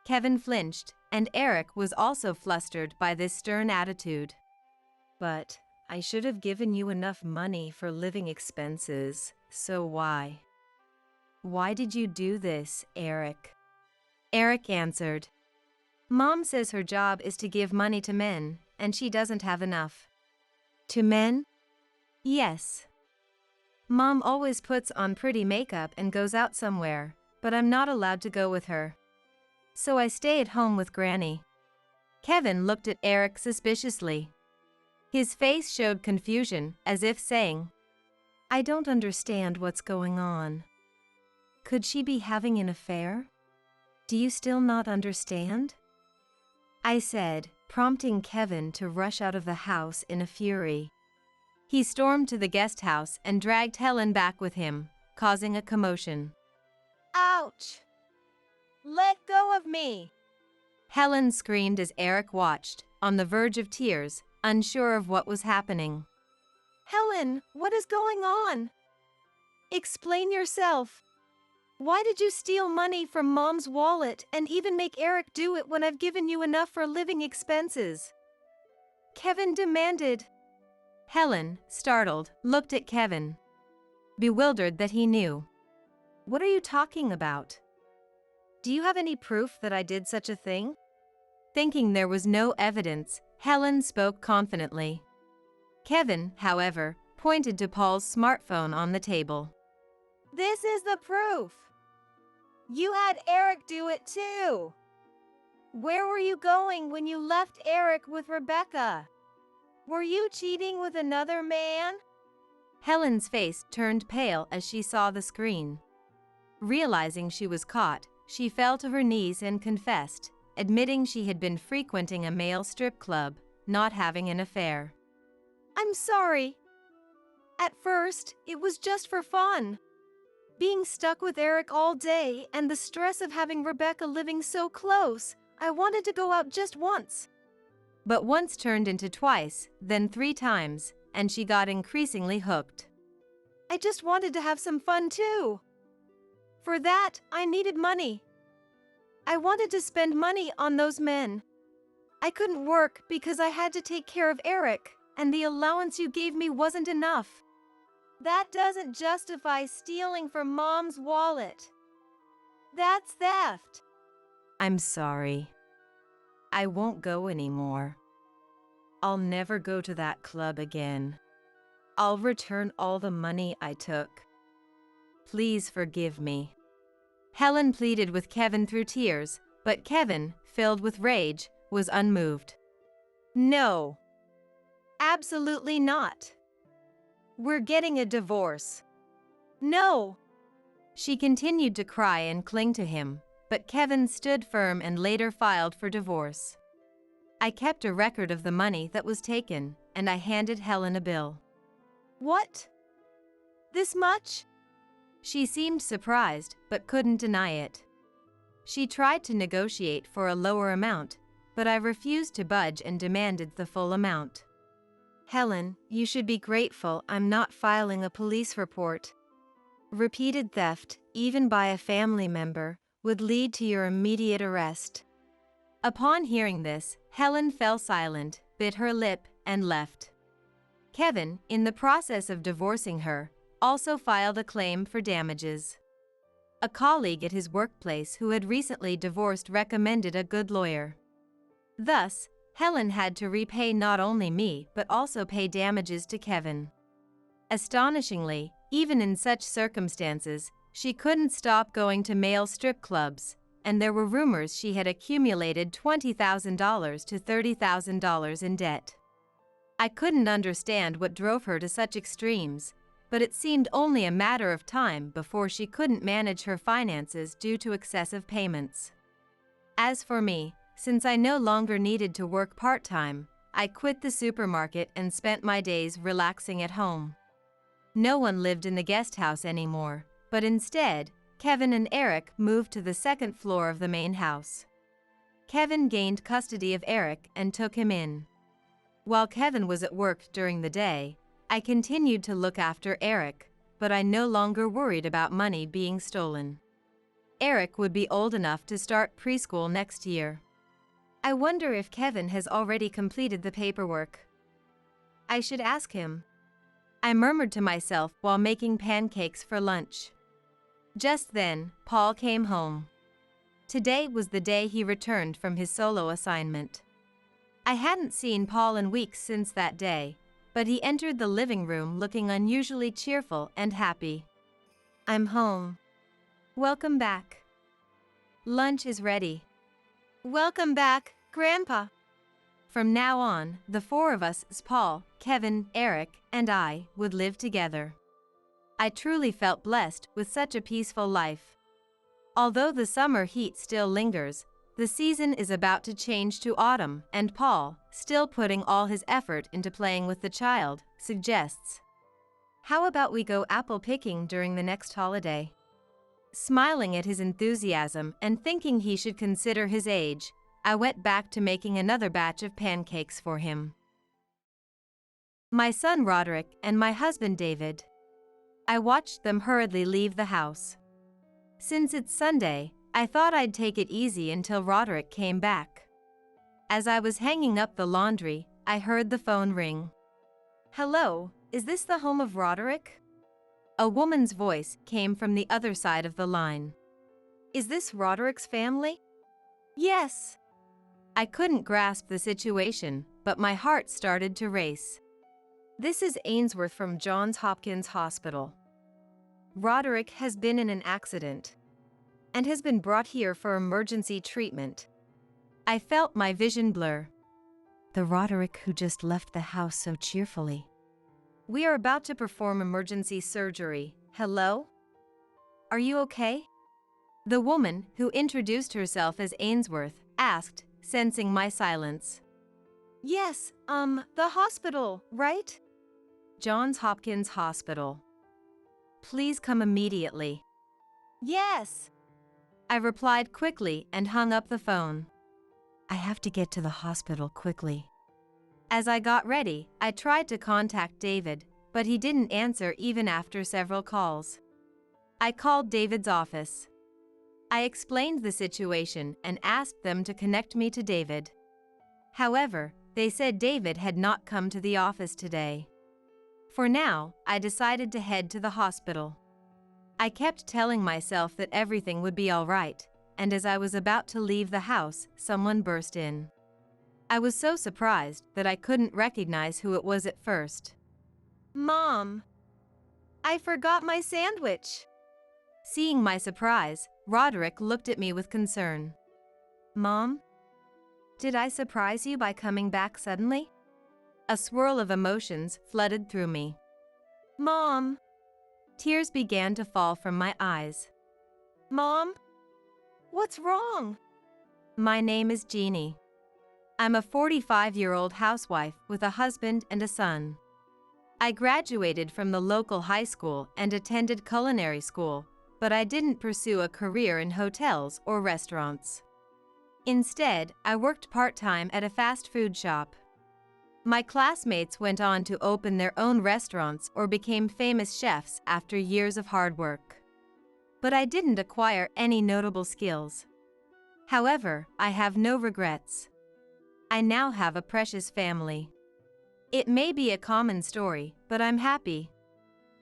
Kevin flinched, and Eric was also flustered by this stern attitude. But I should have given you enough money for living expenses, so why? Why did you do this, Eric? Eric answered. Mom says her job is to give money to men, and she doesn't have enough. To men? Yes. Mom always puts on pretty makeup and goes out somewhere, but I'm not allowed to go with her. So I stay at home with Granny. Kevin looked at Eric suspiciously. His face showed confusion, as if saying, I don't understand what's going on. Could she be having an affair? Do you still not understand? I said, prompting Kevin to rush out of the house in a fury. He stormed to the guest house and dragged Helen back with him, causing a commotion. Ouch! Let go of me! Helen screamed as Eric watched, on the verge of tears, unsure of what was happening. Helen, what is going on? Explain yourself. Why did you steal money from Mom's wallet and even make Eric do it when I've given you enough for living expenses? Kevin demanded. Helen, startled, looked at Kevin, bewildered that he knew. What are you talking about? Do you have any proof that I did such a thing? Thinking there was no evidence, Helen spoke confidently. Kevin, however, pointed to Paul's smartphone on the table. This is the proof. You had Eric do it too. Where were you going when you left Eric with Rebecca? Were you cheating with another man? Helen's face turned pale as she saw the screen. Realizing she was caught, she fell to her knees and confessed, admitting she had been frequenting a male strip club, not having an affair. I'm sorry. At first, it was just for fun. Being stuck with Eric all day and the stress of having Rebecca living so close, I wanted to go out just once. But once turned into twice, then 3 times, and she got increasingly hooked. I just wanted to have some fun too. For that, I needed money. I wanted to spend money on those men. I couldn't work because I had to take care of Eric, and the allowance you gave me wasn't enough. That doesn't justify stealing from Mom's wallet. That's theft. I'm sorry. I won't go anymore. I'll never go to that club again. I'll return all the money I took. Please forgive me. Helen pleaded with Kevin through tears, but Kevin, filled with rage, was unmoved. No. Absolutely not. We're getting a divorce. No! She continued to cry and cling to him, but Kevin stood firm and later filed for divorce. I kept a record of the money that was taken, and I handed Helen a bill. What? This much? She seemed surprised, but couldn't deny it. She tried to negotiate for a lower amount, but I refused to budge and demanded the full amount. Helen, you should be grateful I'm not filing a police report. Repeated theft, even by a family member, would lead to your immediate arrest. Upon hearing this, Helen fell silent, bit her lip, and left. Kevin, in the process of divorcing her, also filed a claim for damages. A colleague at his workplace who had recently divorced recommended a good lawyer. Thus, Helen had to repay not only me but also pay damages to Kevin. Astonishingly, even in such circumstances, she couldn't stop going to male strip clubs, and there were rumors she had accumulated $20,000 to $30,000 in debt. I couldn't understand what drove her to such extremes, but it seemed only a matter of time before she couldn't manage her finances due to excessive payments. As for me, since I no longer needed to work part-time, I quit the supermarket and spent my days relaxing at home. No one lived in the guest house anymore, but instead, Kevin and Eric moved to the second floor of the main house. Kevin gained custody of Eric and took him in. While Kevin was at work during the day, I continued to look after Eric, but I no longer worried about money being stolen. Eric would be old enough to start preschool next year. I wonder if Kevin has already completed the paperwork. I should ask him. I murmured to myself while making pancakes for lunch. Just then, Paul came home. Today was the day he returned from his solo assignment. I hadn't seen Paul in weeks since that day, but he entered the living room looking unusually cheerful and happy. I'm home. Welcome back. Lunch is ready. Welcome back, Grandpa. From now on, the four of us, Paul, Kevin, Eric, and I, would live together. I truly felt blessed with such a peaceful life. Although the summer heat still lingers, the season is about to change to autumn, and Paul, still putting all his effort into playing with the child, suggests, "How about we go apple picking during the next holiday?" Smiling at his enthusiasm and thinking he should consider his age, I went back to making another batch of pancakes for him. My son Roderick and my husband David. I watched them hurriedly leave the house. Since it's Sunday, I thought I'd take it easy until Roderick came back. As I was hanging up the laundry, I heard the phone ring. Hello, is this the home of Roderick? A woman's voice came from the other side of the line. Is this Roderick's family? Yes. I couldn't grasp the situation, but my heart started to race. This is Ainsworth from Johns Hopkins Hospital. Roderick has been in an accident and has been brought here for emergency treatment. I felt my vision blur. The Roderick who just left the house so cheerfully. We are about to perform emergency surgery. Hello? Are you okay? The woman, who introduced herself as Ainsworth, asked, sensing my silence. Yes, the hospital, right? Johns Hopkins Hospital. Please come immediately. Yes. I replied quickly and hung up the phone. I have to get to the hospital quickly. As I got ready, I tried to contact David, but he didn't answer even after several calls. I called David's office. I explained the situation and asked them to connect me to David. However, they said David had not come to the office today. For now, I decided to head to the hospital. I kept telling myself that everything would be all right, and as I was about to leave the house, someone burst in. I was so surprised that I couldn't recognize who it was at first. Mom! I forgot my sandwich! Seeing my surprise, Roderick looked at me with concern. Mom? Did I surprise you by coming back suddenly? A swirl of emotions flooded through me. Mom! Tears began to fall from my eyes. Mom? What's wrong? My name is Jeannie. I'm a 45-year-old housewife with a husband and a son. I graduated from the local high school and attended culinary school, but I didn't pursue a career in hotels or restaurants. Instead, I worked part-time at a fast food shop. My classmates went on to open their own restaurants or became famous chefs after years of hard work. But I didn't acquire any notable skills. However, I have no regrets. I now have a precious family. It may be a common story, but I'm happy.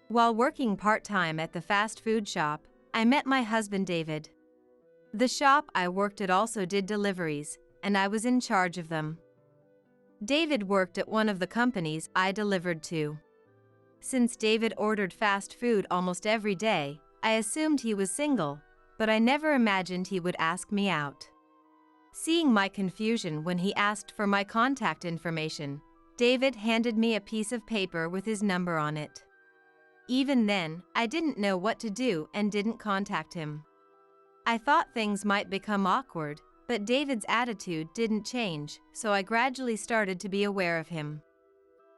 While working part-time at the fast food shop, I met my husband David. The shop I worked at also did deliveries, and I was in charge of them. David worked at one of the companies I delivered to. Since David ordered fast food almost every day, I assumed he was single, but I never imagined he would ask me out. Seeing my confusion when he asked for my contact information, David handed me a piece of paper with his number on it. Even then, I didn't know what to do and didn't contact him. I thought things might become awkward, but David's attitude didn't change, so I gradually started to be aware of him.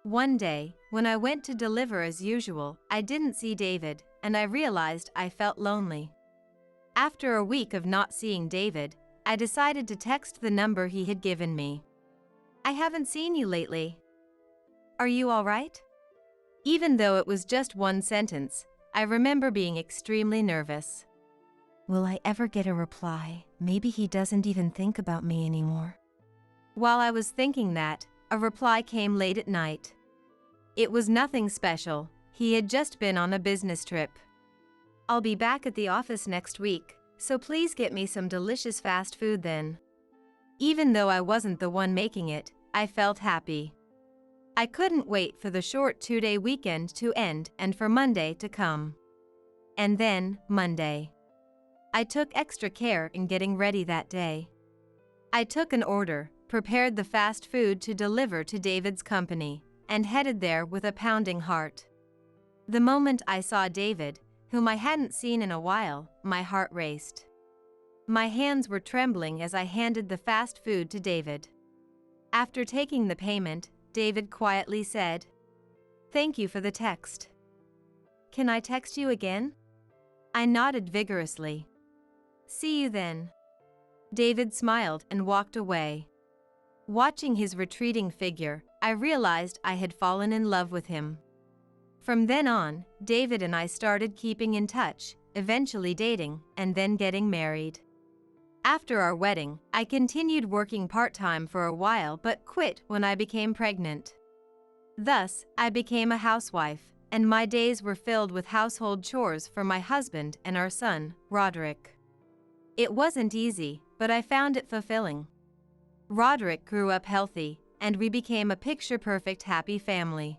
One day, when I went to deliver as usual, I didn't see David, and I realized I felt lonely. After a week of not seeing David, I decided to text the number he had given me. I haven't seen you lately. Are you all right? Even though it was just one sentence, I remember being extremely nervous. Will I ever get a reply? Maybe he doesn't even think about me anymore. While I was thinking that, a reply came late at night. It was nothing special. He had just been on a business trip. I'll be back at the office next week, so please get me some delicious fast food then. Even though I wasn't the one making it, I felt happy. I couldn't wait for the short 2-day weekend to end and for Monday to come. And then, Monday. I took extra care in getting ready that day. I took an order, prepared the fast food to deliver to David's company, and headed there with a pounding heart. The moment I saw David, whom I hadn't seen in a while, my heart raced. My hands were trembling as I handed the fast food to David. After taking the payment, David quietly said, "Thank you for the text. Can I text you again?" I nodded vigorously. "See you then." David smiled and walked away. Watching his retreating figure, I realized I had fallen in love with him. From then on, David and I started keeping in touch, eventually dating, and then getting married. After our wedding, I continued working part-time for a while but quit when I became pregnant. Thus, I became a housewife, and my days were filled with household chores for my husband and our son, Roderick. It wasn't easy, but I found it fulfilling. Roderick grew up healthy, and we became a picture-perfect happy family.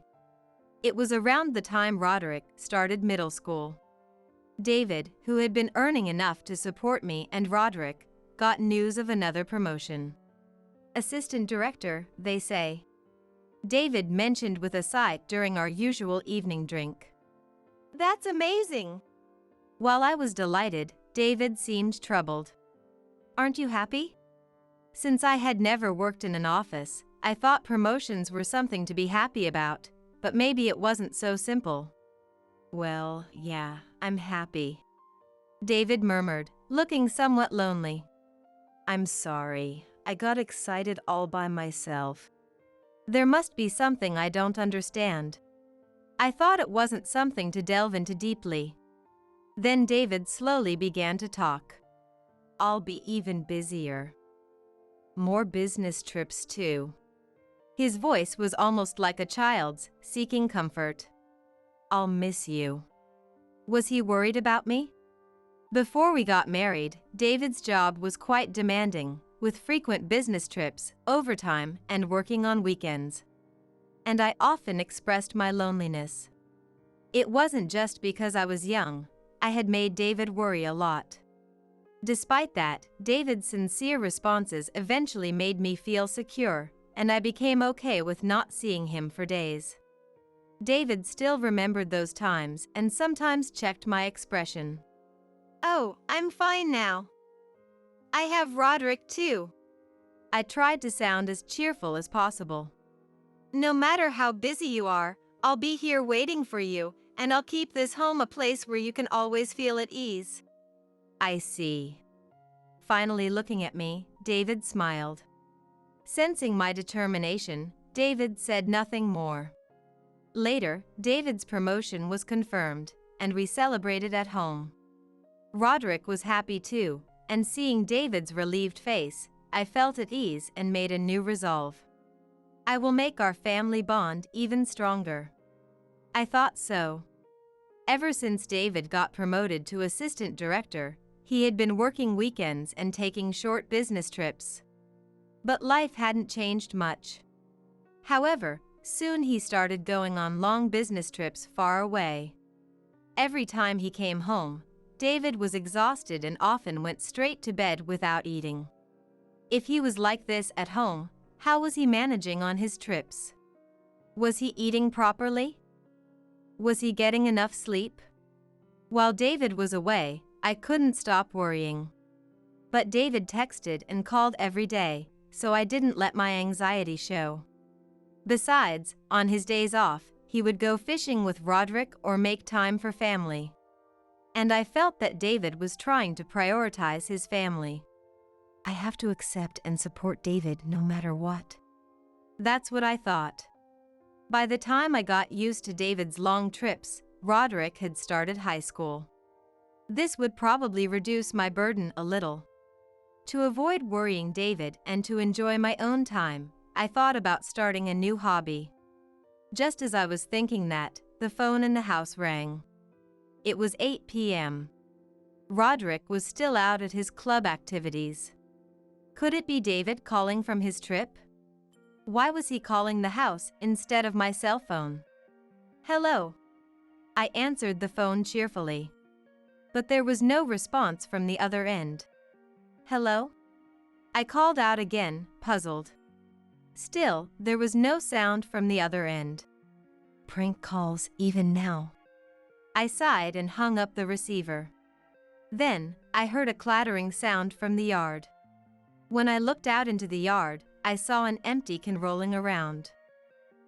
It was around the time Roderick started middle school. David, who had been earning enough to support me and Roderick, got news of another promotion. Assistant director, they say. David mentioned with a sigh during our usual evening drink. That's amazing! While I was delighted, David seemed troubled. Aren't you happy? Since I had never worked in an office, I thought promotions were something to be happy about, but maybe it wasn't so simple. Well, yeah, I'm happy. David murmured, looking somewhat lonely. I'm sorry, I got excited all by myself. There must be something I don't understand. I thought it wasn't something to delve into deeply. Then David slowly began to talk. I'll be even busier. More business trips too. His voice was almost like a child's, seeking comfort. I'll miss you. Was he worried about me? Before we got married, David's job was quite demanding, with frequent business trips, overtime, and working on weekends. And I often expressed my loneliness. It wasn't just because I was young. I had made David worry a lot. Despite that, David's sincere responses eventually made me feel secure, and I became okay with not seeing him for days. David still remembered those times and sometimes checked my expression. "Oh, I'm fine now. I have Roderick too." I tried to sound as cheerful as possible. "No matter how busy you are, I'll be here waiting for you, and I'll keep this home a place where you can always feel at ease." "I see." Finally looking at me, David smiled. Sensing my determination, David said nothing more. Later, David's promotion was confirmed, and we celebrated at home. Roderick was happy too, and seeing David's relieved face, I felt at ease and made a new resolve. I will make our family bond even stronger. I thought so. Ever since David got promoted to assistant director, he had been working weekends and taking short business trips. But life hadn't changed much. However, soon he started going on long business trips far away. Every time he came home, David was exhausted and often went straight to bed without eating. If he was like this at home, how was he managing on his trips? Was he eating properly? Was he getting enough sleep? While David was away, I couldn't stop worrying. But David texted and called every day, so I didn't let my anxiety show. Besides, on his days off, he would go fishing with Roderick or make time for family. And I felt that David was trying to prioritize his family. I have to accept and support David no matter what. That's what I thought. By the time I got used to David's long trips, Roderick had started high school. This would probably reduce my burden a little. To avoid worrying David and to enjoy my own time, I thought about starting a new hobby. Just as I was thinking that, the phone in the house rang. It was 8 p.m. Roderick was still out at his club activities. Could it be David calling from his trip? Why was he calling the house instead of my cell phone? "Hello." I answered the phone cheerfully. But there was no response from the other end. "Hello?" I called out again, puzzled. Still, there was no sound from the other end. Prank calls even now. I sighed and hung up the receiver. Then, I heard a clattering sound from the yard. When I looked out into the yard, I saw an empty can rolling around.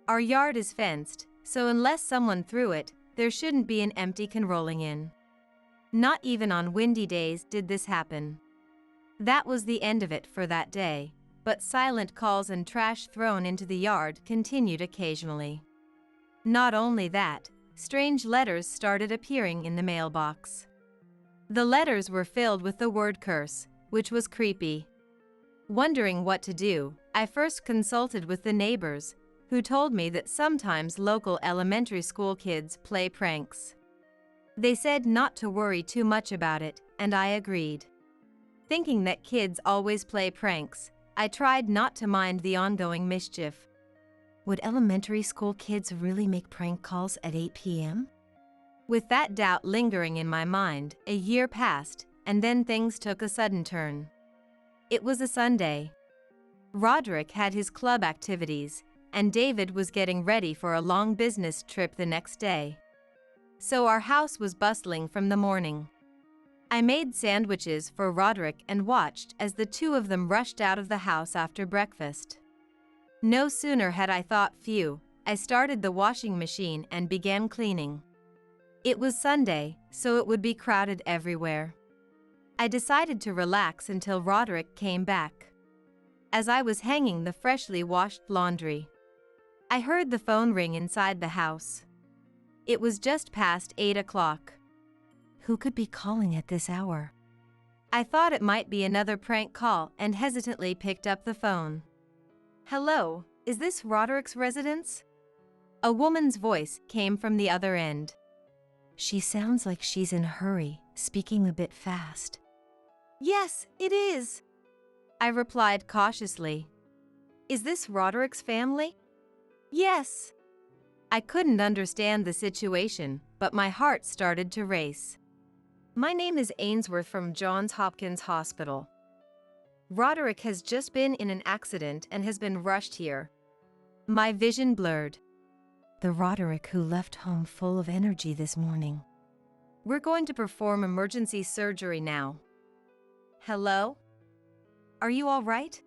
Our yard is fenced, so unless someone threw it, there shouldn't be an empty can rolling in. Not even on windy days did this happen. That was the end of it for that day, but silent calls and trash thrown into the yard continued occasionally. Not only that, strange letters started appearing in the mailbox. The letters were filled with the word curse, which was creepy. Wondering what to do, I first consulted with the neighbors, who told me that sometimes local elementary school kids play pranks. They said not to worry too much about it, and I agreed. Thinking that kids always play pranks, I tried not to mind the ongoing mischief. Would elementary school kids really make prank calls at 8 p.m.? With that doubt lingering in my mind, a year passed, and then things took a sudden turn. It was a Sunday. Roderick had his club activities, and David was getting ready for a long business trip the next day. So our house was bustling from the morning. I made sandwiches for Roderick and watched as the two of them rushed out of the house after breakfast. No sooner had I thought phew, I started the washing machine and began cleaning. It was Sunday, so it would be crowded everywhere. I decided to relax until Roderick came back. As I was hanging the freshly washed laundry, I heard the phone ring inside the house. It was just past 8 o'clock. Who could be calling at this hour? I thought it might be another prank call and hesitantly picked up the phone. "Hello, is this Roderick's residence?" A woman's voice came from the other end. She sounds like she's in a hurry, speaking a bit fast. "Yes, it is," I replied cautiously. "Is this Roderick's family?" "Yes." I couldn't understand the situation, but my heart started to race. "My name is Ainsworth from Johns Hopkins Hospital. Roderick has just been in an accident and has been rushed here." My vision blurred. The Roderick who left home full of energy this morning. We're going to perform emergency surgery now. Hello? Are you all right?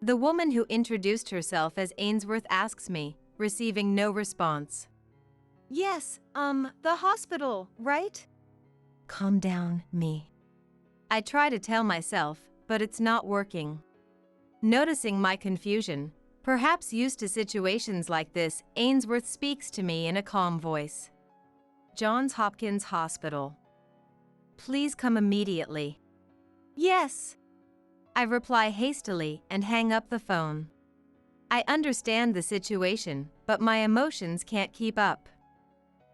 The woman who introduced herself as Ainsworth asks me, receiving no response. Yes, the hospital, right? Calm down, me. I try to tell myself, but it's not working. Noticing my confusion, perhaps used to situations like this, Ainsworth speaks to me in a calm voice. Johns Hopkins Hospital. Please come immediately. Yes. I reply hastily and hang up the phone. I understand the situation, but my emotions can't keep up.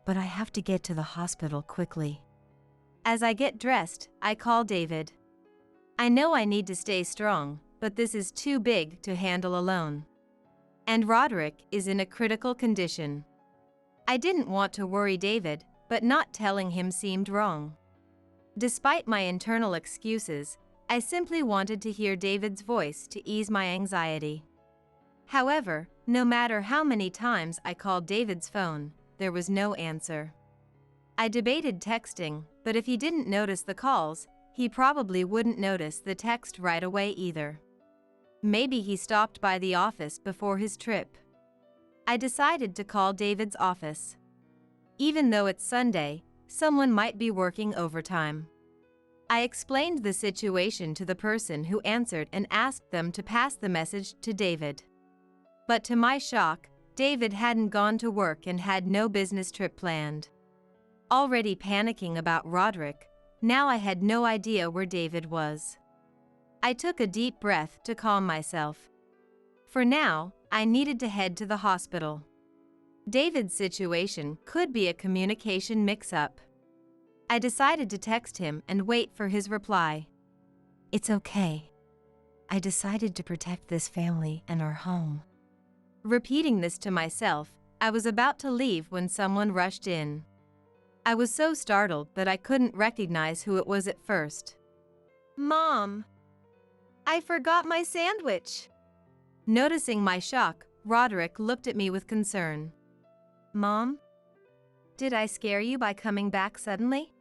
But I have to get to the hospital quickly. As I get dressed, I call David. I know I need to stay strong, but this is too big to handle alone. And Roderick is in a critical condition. I didn't want to worry David, but not telling him seemed wrong. Despite my internal excuses, I simply wanted to hear David's voice to ease my anxiety. However, no matter how many times I called David's phone, there was no answer. I debated texting, but if he didn't notice the calls, he probably wouldn't notice the text right away either. Maybe he stopped by the office before his trip. I decided to call David's office. Even though it's Sunday, someone might be working overtime. I explained the situation to the person who answered and asked them to pass the message to David. But to my shock, David hadn't gone to work and had no business trip planned. Already panicking about Roderick, now I had no idea where David was. I took a deep breath to calm myself. For now, I needed to head to the hospital. David's situation could be a communication mix-up. I decided to text him and wait for his reply. It's okay. I decided to protect this family and our home. Repeating this to myself, I was about to leave when someone rushed in. I was so startled that I couldn't recognize who it was at first. Mom! I forgot my sandwich! Noticing my shock, Roderick looked at me with concern. Mom? Did I scare you by coming back suddenly?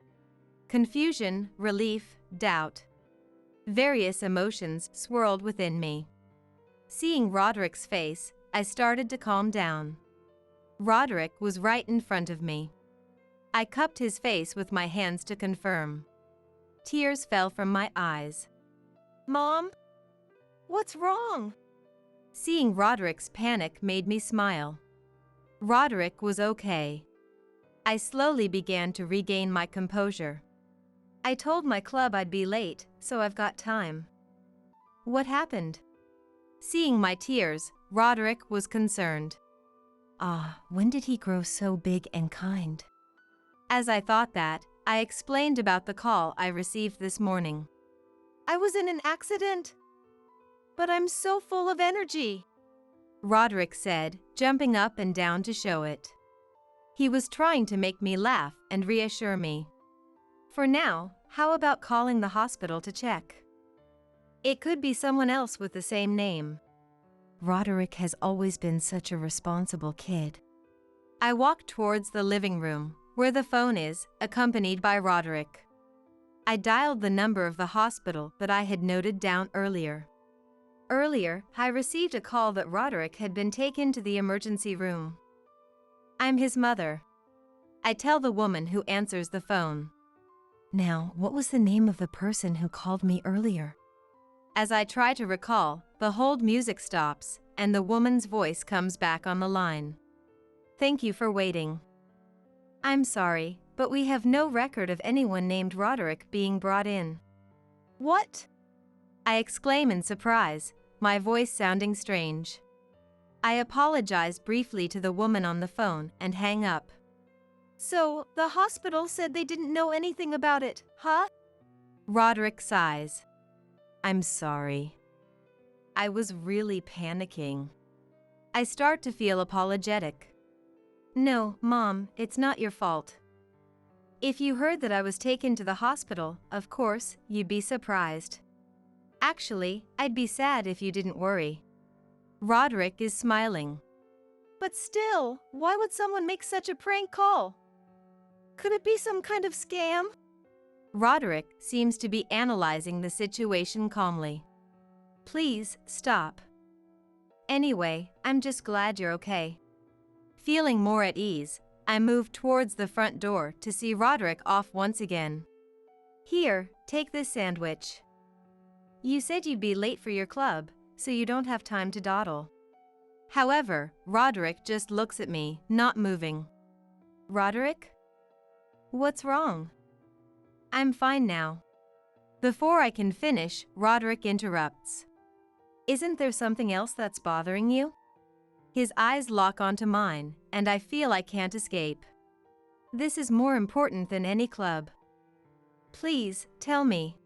Confusion, relief, doubt. Various emotions swirled within me. Seeing Roderick's face, I started to calm down. Roderick was right in front of me. I cupped his face with my hands to confirm. Tears fell from my eyes. Mom? What's wrong? Seeing Roderick's panic made me smile. Roderick was okay. I slowly began to regain my composure. I told my club I'd be late, so I've got time. What happened? Seeing my tears, Roderick was concerned. When did he grow so big and kind? As I thought that, I explained about the call I received this morning. I was in an accident. But I'm so full of energy, Roderick said, jumping up and down to show it. He was trying to make me laugh and reassure me. For now, how about calling the hospital to check? It could be someone else with the same name. Roderick has always been such a responsible kid. I walked towards the living room, where the phone is, accompanied by Roderick. I dialed the number of the hospital that I had noted down earlier. Earlier, I received a call that Roderick had been taken to the emergency room. I'm his mother. I tell the woman who answers the phone. Now, what was the name of the person who called me earlier? As I try to recall, the hold music stops, and the woman's voice comes back on the line. Thank you for waiting. I'm sorry, but we have no record of anyone named Roderick being brought in. What? I exclaim in surprise, my voice sounding strange. I apologize briefly to the woman on the phone and hang up. So, the hospital said they didn't know anything about it, huh? Roderick sighs. I'm sorry. I was really panicking. I start to feel apologetic. No, Mom, it's not your fault. If you heard that I was taken to the hospital, of course, you'd be surprised. Actually, I'd be sad if you didn't worry. Roderick is smiling. But still, why would someone make such a prank call? Could it be some kind of scam? Roderick seems to be analyzing the situation calmly. Please, stop. Anyway, I'm just glad you're okay. Feeling more at ease, I moved towards the front door to see Roderick off once again. Here, take this sandwich. You said you'd be late for your club, so you don't have time to dawdle. However, Roderick just looks at me, not moving. Roderick? What's wrong? I'm fine now. Before I can finish, Roderick interrupts. Isn't there something else that's bothering you? His eyes lock onto mine, and I feel I can't escape. This is more important than any club. Please, tell me.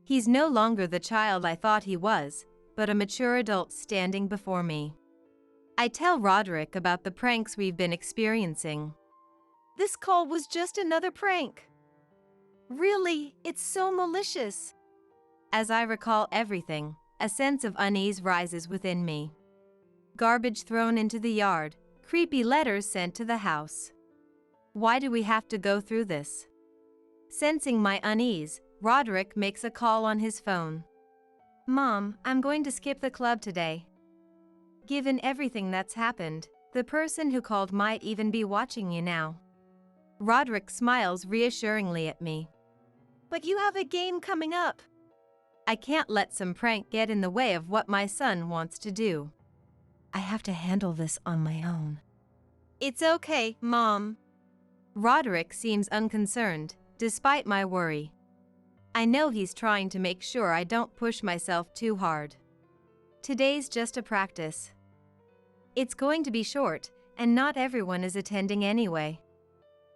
He's no longer the child I thought he was, but a mature adult standing before me. I tell Roderick about the pranks we've been experiencing. This call was just another prank. Really, it's so malicious. As I recall everything, a sense of unease rises within me. Garbage thrown into the yard, creepy letters sent to the house. Why do we have to go through this? Sensing my unease, Roderick makes a call on his phone. Mom, I'm going to skip the club today. Given everything that's happened, the person who called might even be watching you now. Roderick smiles reassuringly at me. But you have a game coming up. I can't let some prank get in the way of what my son wants to do. I have to handle this on my own. It's okay, Mom. Roderick seems unconcerned, despite my worry. I know he's trying to make sure I don't push myself too hard. Today's just a practice. It's going to be short, and not everyone is attending anyway.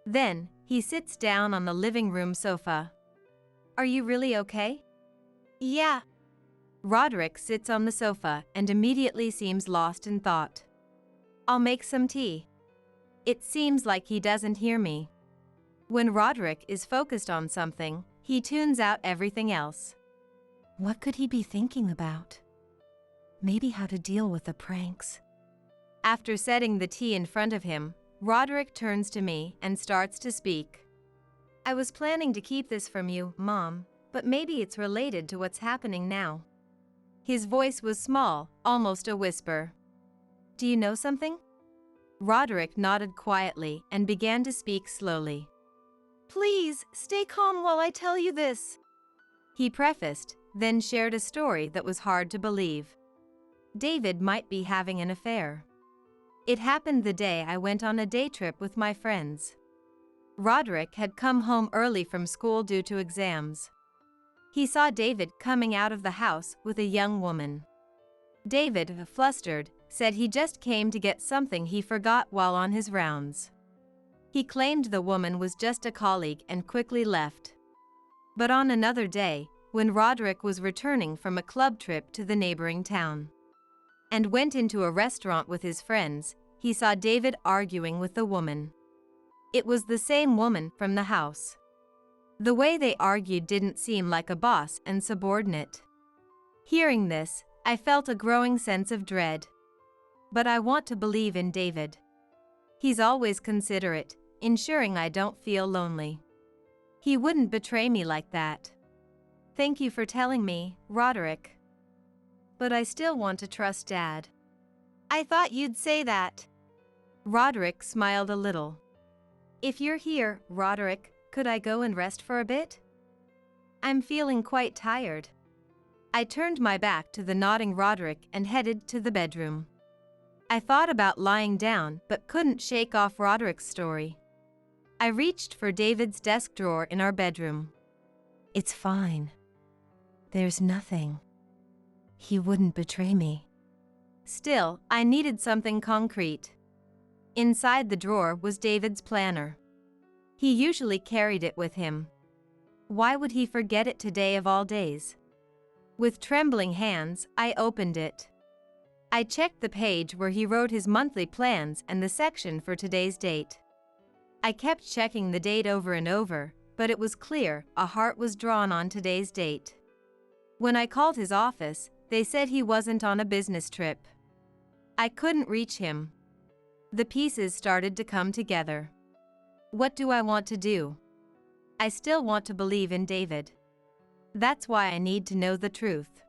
Then, he sits down on the living room sofa. Are you really okay? Yeah. Roderick sits on the sofa and immediately seems lost in thought. I'll make some tea. It seems like he doesn't hear me. When Roderick is focused on something, he tunes out everything else. What could he be thinking about? Maybe how to deal with the pranks. After setting the tea in front of him, Roderick turns to me and starts to speak. I was planning to keep this from you, Mom, but maybe it's related to what's happening now. His voice was small, almost a whisper. Do you know something? Roderick nodded quietly and began to speak slowly. Please, stay calm while I tell you this. He prefaced, then shared a story that was hard to believe. David might be having an affair. It happened the day I went on a day trip with my friends. Roderick had come home early from school due to exams. He saw David coming out of the house with a young woman. David, flustered, said he just came to get something he forgot while on his rounds. He claimed the woman was just a colleague and quickly left. But on another day, when Roderick was returning from a club trip to the neighboring town and went into a restaurant with his friends, he saw David arguing with the woman. It was the same woman from the house. The way they argued didn't seem like a boss and subordinate. Hearing this, I felt a growing sense of dread. But I want to believe in David. He's always considerate, ensuring I don't feel lonely. He wouldn't betray me like that. Thank you for telling me, Roderick. But I still want to trust Dad. I thought you'd say that. Roderick smiled a little. If you're here, Roderick, could I go and rest for a bit? I'm feeling quite tired. I turned my back to the nodding Roderick and headed to the bedroom. I thought about lying down but couldn't shake off Roderick's story. I reached for David's desk drawer in our bedroom. It's fine. There's nothing. He wouldn't betray me. Still, I needed something concrete. Inside the drawer was David's planner. He usually carried it with him. Why would he forget it today of all days? With trembling hands, I opened it. I checked the page where he wrote his monthly plans and the section for today's date. I kept checking the date over and over, but it was clear a heart was drawn on today's date. When I called his office, they said he wasn't on a business trip. I couldn't reach him. The pieces started to come together. What do I want to do? I still want to believe in David. That's why I need to know the truth.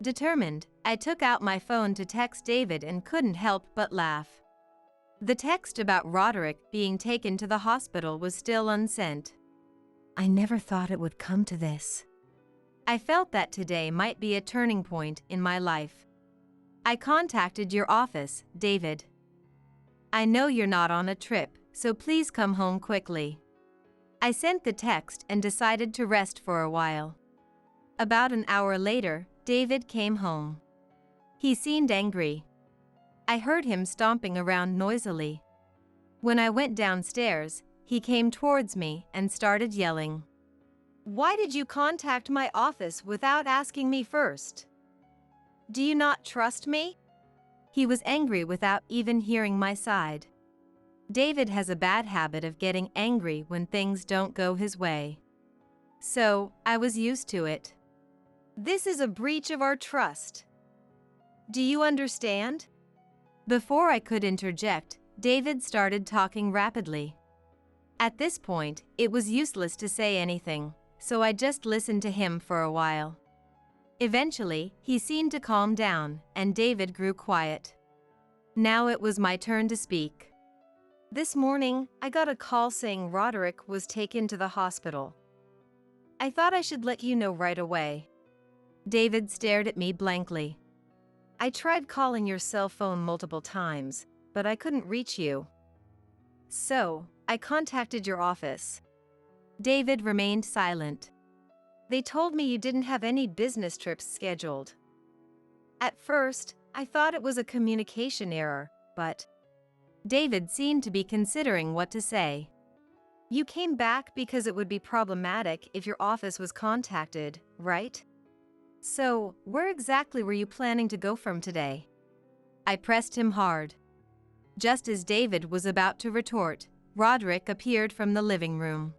Determined, I took out my phone to text David and couldn't help but laugh. The text about Roderick being taken to the hospital was still unsent. I never thought it would come to this. I felt that today might be a turning point in my life. I contacted your office, David. I know you're not on a trip, so please come home quickly. I sent the text and decided to rest for a while. About an hour later, David came home. He seemed angry. I heard him stomping around noisily. When I went downstairs, he came towards me and started yelling. Why did you contact my office without asking me first? Do you not trust me? He was angry without even hearing my side. David has a bad habit of getting angry when things don't go his way. So, I was used to it. This is a breach of our trust. Do you understand? Before I could interject, David started talking rapidly. At this point, it was useless to say anything, so I just listened to him for a while. Eventually, he seemed to calm down, and David grew quiet. Now it was my turn to speak. This morning, I got a call saying Roderick was taken to the hospital. I thought I should let you know right away. David stared at me blankly. I tried calling your cell phone multiple times, but I couldn't reach you. So, I contacted your office. David remained silent. They told me you didn't have any business trips scheduled. At first, I thought it was a communication error, but David seemed to be considering what to say. You came back because it would be problematic if your office was contacted, right? So, where exactly were you planning to go from today? I pressed him hard. Just as David was about to retort, Roderick appeared from the living room.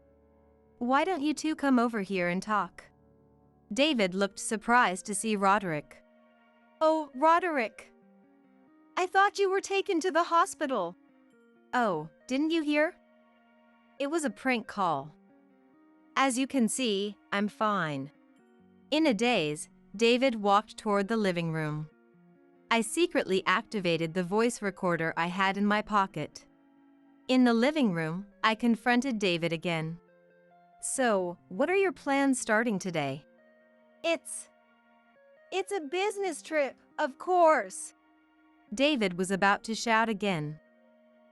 Why don't you two come over here and talk? David looked surprised to see Roderick. Oh, Roderick! I thought you were taken to the hospital. Oh, didn't you hear? It was a prank call. As you can see, I'm fine. In a daze, David walked toward the living room. I secretly activated the voice recorder I had in my pocket. In the living room, I confronted David again. So, what are your plans starting today? It's a business trip, of course. David was about to shout again.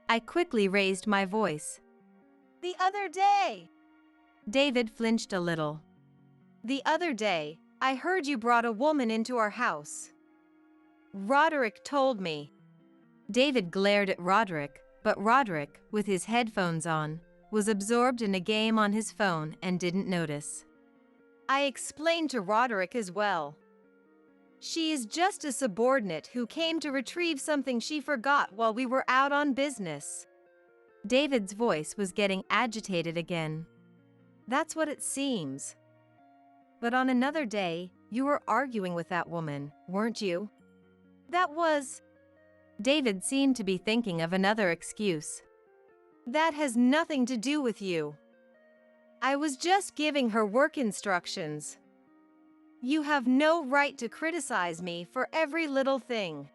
I quickly raised my voice. The other day. David flinched a little. The other day, I heard you brought a woman into our house. Roderick told me. David glared at Roderick, but Roderick, with his headphones on, was absorbed in a game on his phone and didn't notice. I explained to Roderick as well. She is just a subordinate who came to retrieve something she forgot while we were out on business. David's voice was getting agitated again. That's what it seems. But on another day, you were arguing with that woman, weren't you? That was... David seemed to be thinking of another excuse. That has nothing to do with you. I was just giving her work instructions. You have no right to criticize me for every little thing.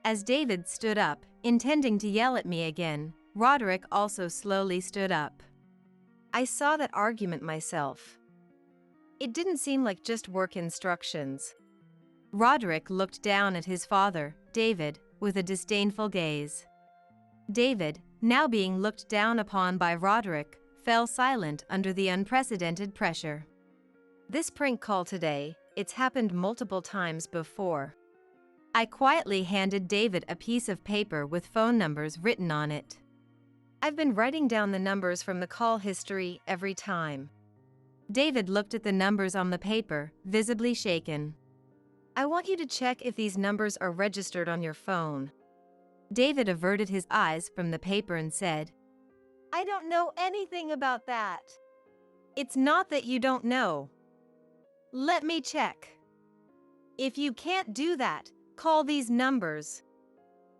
As David stood up, intending to yell at me again, Roderick also slowly stood up. I saw that argument myself. It didn't seem like just work instructions. Roderick looked down at his father, David, with a disdainful gaze. David, now being looked down upon by Roderick, fell silent under the unprecedented pressure. This prank call today, it's happened multiple times before. I quietly handed David a piece of paper with phone numbers written on it. I've been writing down the numbers from the call history every time. David looked at the numbers on the paper, visibly shaken. I want you to check if these numbers are registered on your phone. David averted his eyes from the paper and said, I don't know anything about that. It's not that you don't know. Let me check. If you can't do that, call these numbers.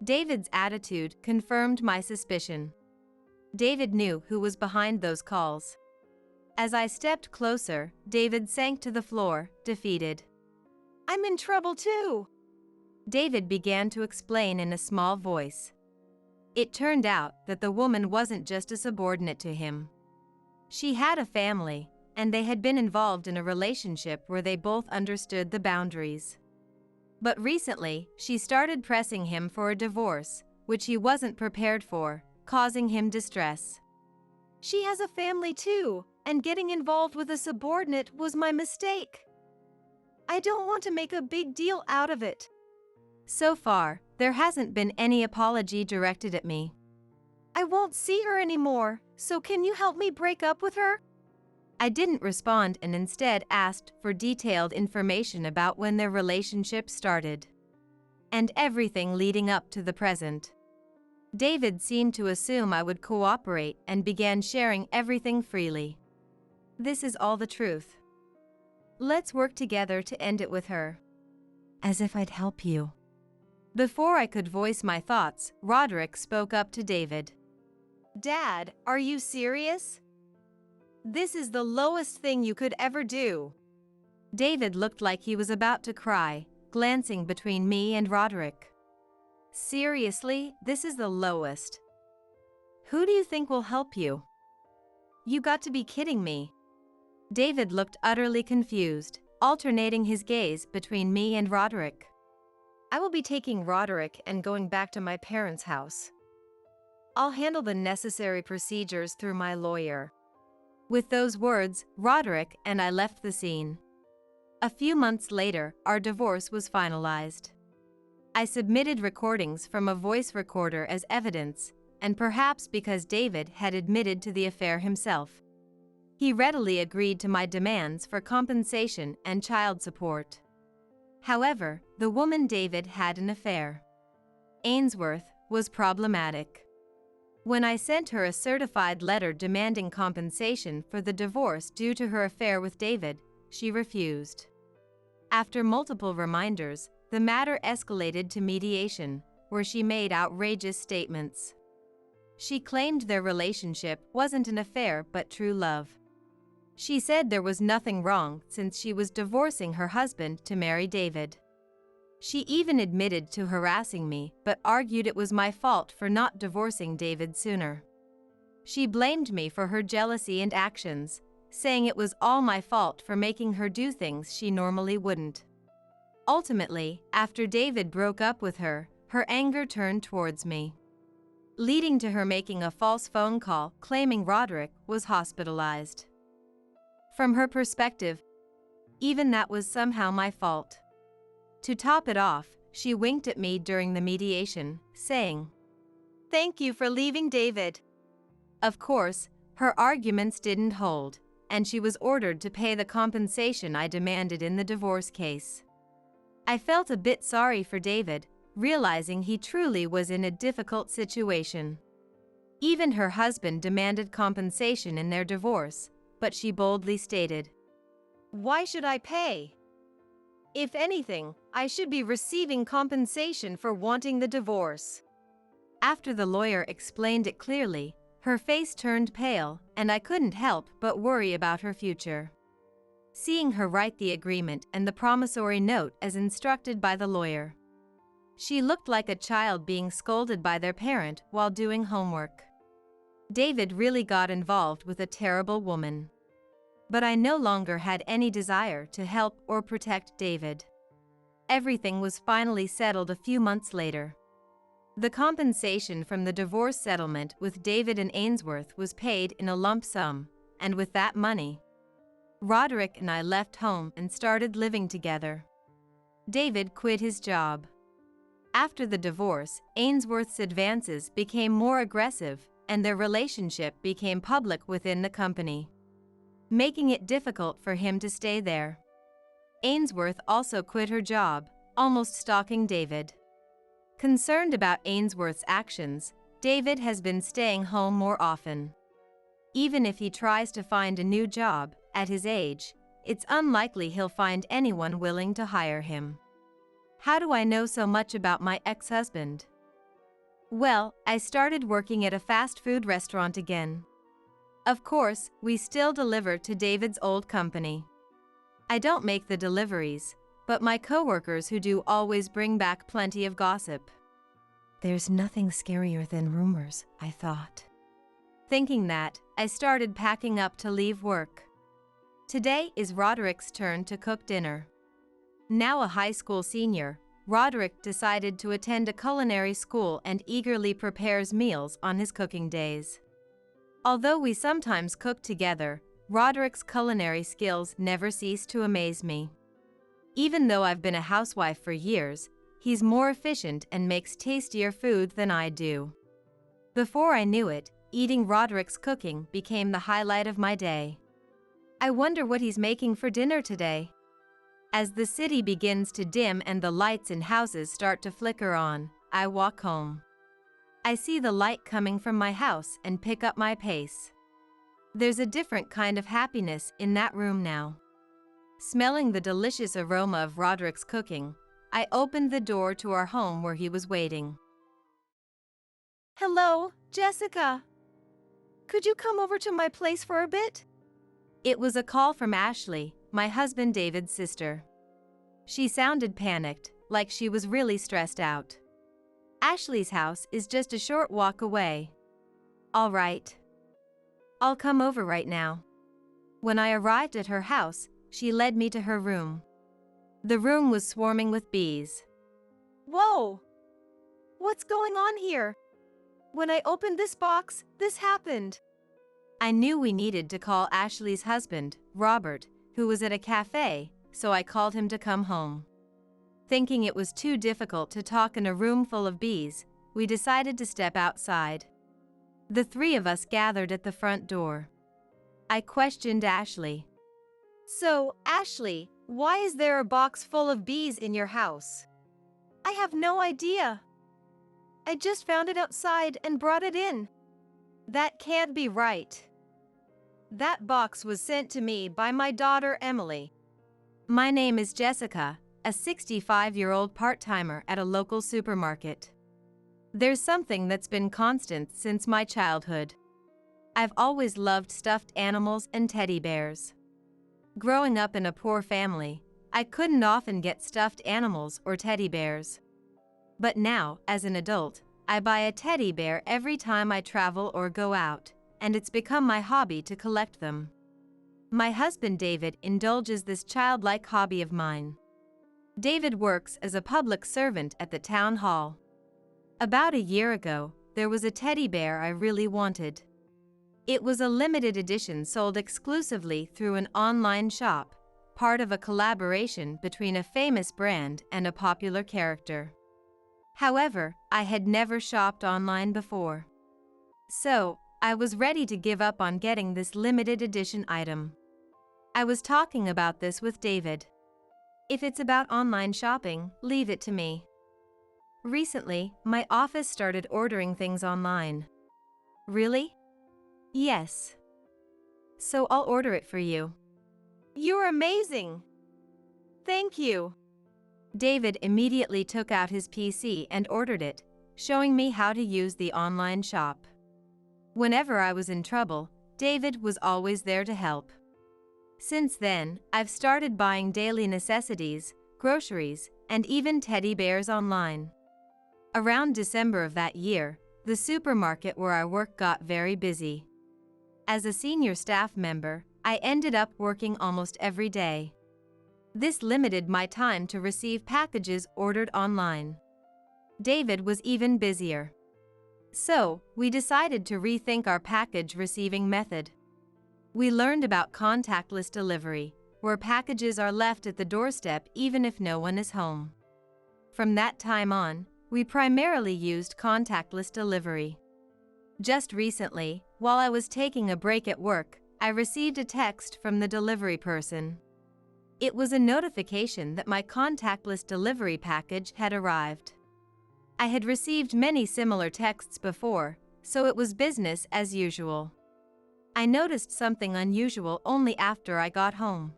David's attitude confirmed my suspicion. David knew who was behind those calls. As I stepped closer, David sank to the floor, defeated. I'm in trouble too, David began to explain in a small voice. It turned out that the woman wasn't just a subordinate to him. She had a family, and they had been involved in a relationship where they both understood the boundaries. But recently, she started pressing him for a divorce, which he wasn't prepared for, causing him distress. She has a family too, and getting involved with a subordinate was my mistake. I don't want to make a big deal out of it. So far, there hasn't been any apology directed at me. I won't see her anymore, so can you help me break up with her? I didn't respond and instead asked for detailed information about when their relationship started. And everything leading up to the present. David seemed to assume I would cooperate and began sharing everything freely. This is all the truth. Let's work together to end it with her. As if I'd help you. Before I could voice my thoughts, Roderick spoke up to David. Dad, are you serious? This is the lowest thing you could ever do. David looked like he was about to cry, glancing between me and Roderick. Seriously, this is the lowest. Who do you think will help you? You got to be kidding me. David looked utterly confused, alternating his gaze between me and Roderick. I will be taking Roderick and going back to my parents' house. I'll handle the necessary procedures through my lawyer. With those words, Roderick and I left the scene. A few months later, our divorce was finalized. I submitted recordings from a voice recorder as evidence, and perhaps because David had admitted to the affair himself, he readily agreed to my demands for compensation and child support. However, the woman David had an affair, Ainsworth, was problematic. When I sent her a certified letter demanding compensation for the divorce due to her affair with David, she refused. After multiple reminders, the matter escalated to mediation, where she made outrageous statements. She claimed their relationship wasn't an affair but true love. She said there was nothing wrong since she was divorcing her husband to marry David. She even admitted to harassing me but argued it was my fault for not divorcing David sooner. She blamed me for her jealousy and actions, saying it was all my fault for making her do things she normally wouldn't. Ultimately, after David broke up with her, her anger turned towards me, leading to her making a false phone call claiming Roderick was hospitalized. From her perspective, even that was somehow my fault. To top it off, she winked at me during the mediation, saying, "Thank you for leaving David." Of course, her arguments didn't hold, and she was ordered to pay the compensation I demanded in the divorce case. I felt a bit sorry for David, realizing he truly was in a difficult situation. Even her husband demanded compensation in their divorce, but she boldly stated, "Why should I pay? If anything, I should be receiving compensation for wanting the divorce." After the lawyer explained it clearly, her face turned pale, and I couldn't help but worry about her future. Seeing her write the agreement and the promissory note as instructed by the lawyer, she looked like a child being scolded by their parent while doing homework. David really got involved with a terrible woman. But I no longer had any desire to help or protect David. Everything was finally settled a few months later. The compensation from the divorce settlement with David and Ainsworth was paid in a lump sum, and with that money, Roderick and I left home and started living together. David quit his job. After the divorce, Ainsworth's advances became more aggressive, and their relationship became public within the company, making it difficult for him to stay there. Ainsworth also quit her job, almost stalking David. Concerned about Ainsworth's actions, David has been staying home more often. Even if he tries to find a new job, at his age, it's unlikely he'll find anyone willing to hire him. How do I know so much about my ex-husband? Well, I started working at a fast food restaurant again. Of course, we still deliver to David's old company. I don't make the deliveries, but my coworkers who do always bring back plenty of gossip. There's nothing scarier than rumors, I thought. Thinking that, I started packing up to leave work. Today is Roderick's turn to cook dinner. Now a high school senior, Roderick decided to attend a culinary school and eagerly prepares meals on his cooking days. Although we sometimes cook together, Roderick's culinary skills never cease to amaze me. Even though I've been a housewife for years, he's more efficient and makes tastier food than I do. Before I knew it, eating Roderick's cooking became the highlight of my day. I wonder what he's making for dinner today. As the city begins to dim and the lights in houses start to flicker on, I walk home. I see the light coming from my house and pick up my pace. There's a different kind of happiness in that room now. Smelling the delicious aroma of Roderick's cooking, I opened the door to our home where he was waiting. Hello, Jessica. Could you come over to my place for a bit? It was a call from Ashley, my husband David's sister. She sounded panicked, like she was really stressed out. Ashley's house is just a short walk away. All right. I'll come over right now. When I arrived at her house, she led me to her room. The room was swarming with bees. Whoa! What's going on here? When I opened this box, this happened. I knew we needed to call Ashley's husband, Robert, who was at a cafe, so I called him to come home. Thinking it was too difficult to talk in a room full of bees, we decided to step outside. The three of us gathered at the front door. I questioned Ashley. So, Ashley, why is there a box full of bees in your house? I have no idea. I just found it outside and brought it in. That can't be right. That box was sent to me by my daughter Emily. My name is Jessica, a 65-year-old part-timer at a local supermarket. There's something that's been constant since my childhood. I've always loved stuffed animals and teddy bears. Growing up in a poor family, I couldn't often get stuffed animals or teddy bears. But now, as an adult, I buy a teddy bear every time I travel or go out, and it's become my hobby to collect them. My husband David indulges this childlike hobby of mine. David works as a public servant at the town hall. About a year ago, there was a teddy bear I really wanted. It was a limited edition sold exclusively through an online shop, part of a collaboration between a famous brand and a popular character. However, I had never shopped online before. So, I was ready to give up on getting this limited edition item. I was talking about this with David. If it's about online shopping, leave it to me. Recently, my office started ordering things online. Really? Yes. So I'll order it for you. You're amazing. Thank you. David immediately took out his PC and ordered it, showing me how to use the online shop. Whenever I was in trouble, David was always there to help. Since then, I've started buying daily necessities, groceries, and even teddy bears online. Around December of that year, the supermarket where I work got very busy. As a senior staff member, I ended up working almost every day. This limited my time to receive packages ordered online. David was even busier. So, we decided to rethink our package receiving method. We learned about contactless delivery, where packages are left at the doorstep even if no one is home. From that time on, we primarily used contactless delivery. Just recently, while I was taking a break at work, I received a text from the delivery person. It was a notification that my contactless delivery package had arrived. I had received many similar texts before, so it was business as usual. I noticed something unusual only after I got home.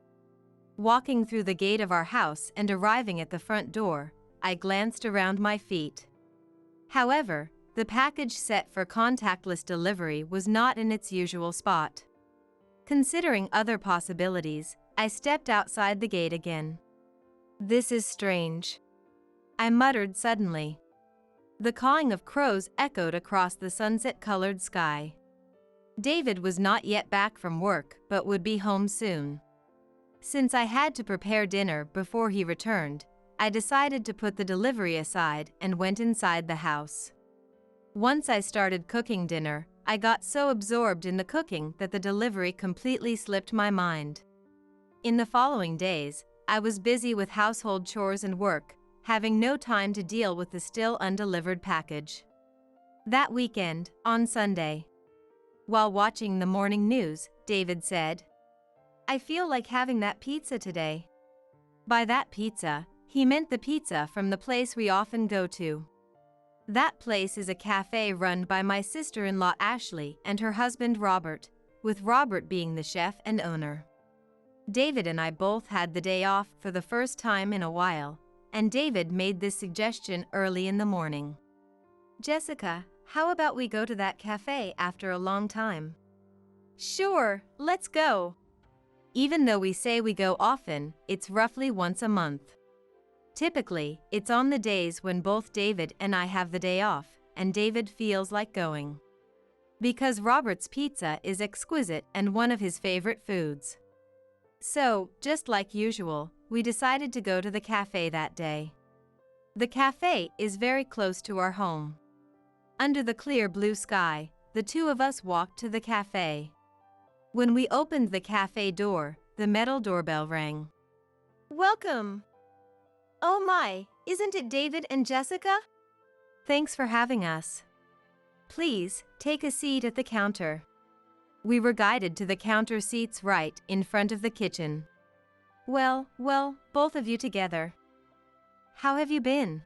Walking through the gate of our house and arriving at the front door, I glanced around my feet. However, the package set for contactless delivery was not in its usual spot. Considering other possibilities, I stepped outside the gate again. "This is strange," I muttered suddenly. The cawing of crows echoed across the sunset-colored sky. David was not yet back from work but would be home soon. Since I had to prepare dinner before he returned, I decided to put the delivery aside and went inside the house. Once I started cooking dinner, I got so absorbed in the cooking that the delivery completely slipped my mind. In the following days, I was busy with household chores and work, having no time to deal with the still undelivered package. That weekend, on Sunday, while watching the morning news, David said, "I feel like having that pizza today." By that pizza, he meant the pizza from the place we often go to. That place is a cafe run by my sister-in-law Ashley and her husband Robert, with Robert being the chef and owner. David and I both had the day off for the first time in a while, and David made this suggestion early in the morning. "Jessica, how about we go to that cafe after a long time?" "Sure, let's go." Even though we say we go often, it's roughly once a month. Typically, it's on the days when both David and I have the day off, and David feels like going. Because Robert's pizza is exquisite and one of his favorite foods. So, just like usual, we decided to go to the cafe that day. The cafe is very close to our home. Under the clear blue sky, the two of us walked to the cafe. When we opened the cafe door, the metal doorbell rang. "Welcome." "Oh my, isn't it David and Jessica?" "Thanks for having us. Please, take a seat at the counter." We were guided to the counter seats right in front of the kitchen. Well, both of you together. How have you been?"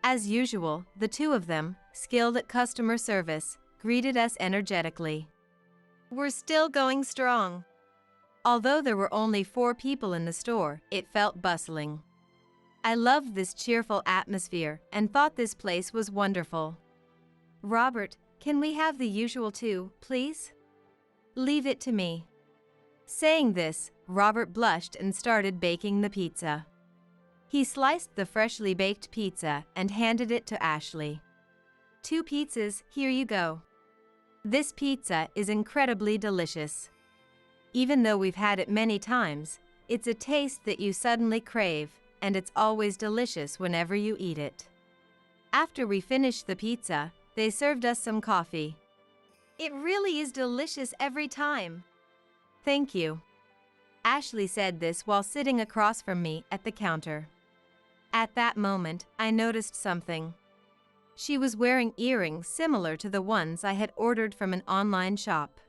As usual, the two of them, skilled at customer service, greeted us energetically. "We're still going strong." Although there were only 4 people in the store, it felt bustling. I loved this cheerful atmosphere and thought this place was wonderful. "Robert, can we have the usual too, please?" "Leave it to me." Saying this, Robert blushed and started baking the pizza. He sliced the freshly baked pizza and handed it to Ashley. "2 pizzas, here you go." This pizza is incredibly delicious. Even though we've had it many times, it's a taste that you suddenly crave, and it's always delicious whenever you eat it. After we finished the pizza, they served us some coffee. "It really is delicious every time." "Thank you." Ashley said this while sitting across from me at the counter. At that moment, I noticed something. She was wearing earrings similar to the ones I had ordered from an online shop.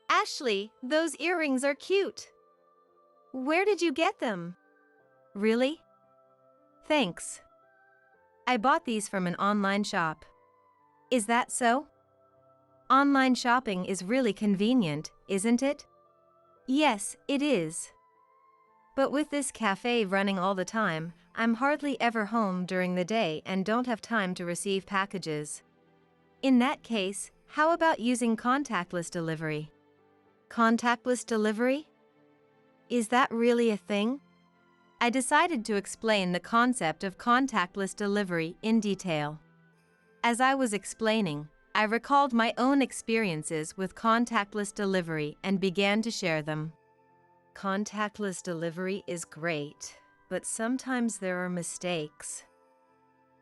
"Ashley, those earrings are cute. Where did you get them?" "Really? Thanks. I bought these from an online shop." "Is that so? Online shopping is really convenient, isn't it?" "Yes, it is. But with this cafe running all the time, I'm hardly ever home during the day and don't have time to receive packages." "In that case, how about using contactless delivery?" "Contactless delivery? Is that really a thing?" I decided to explain the concept of contactless delivery in detail. As I was explaining, I recalled my own experiences with contactless delivery and began to share them. "Contactless delivery is great, but sometimes there are mistakes.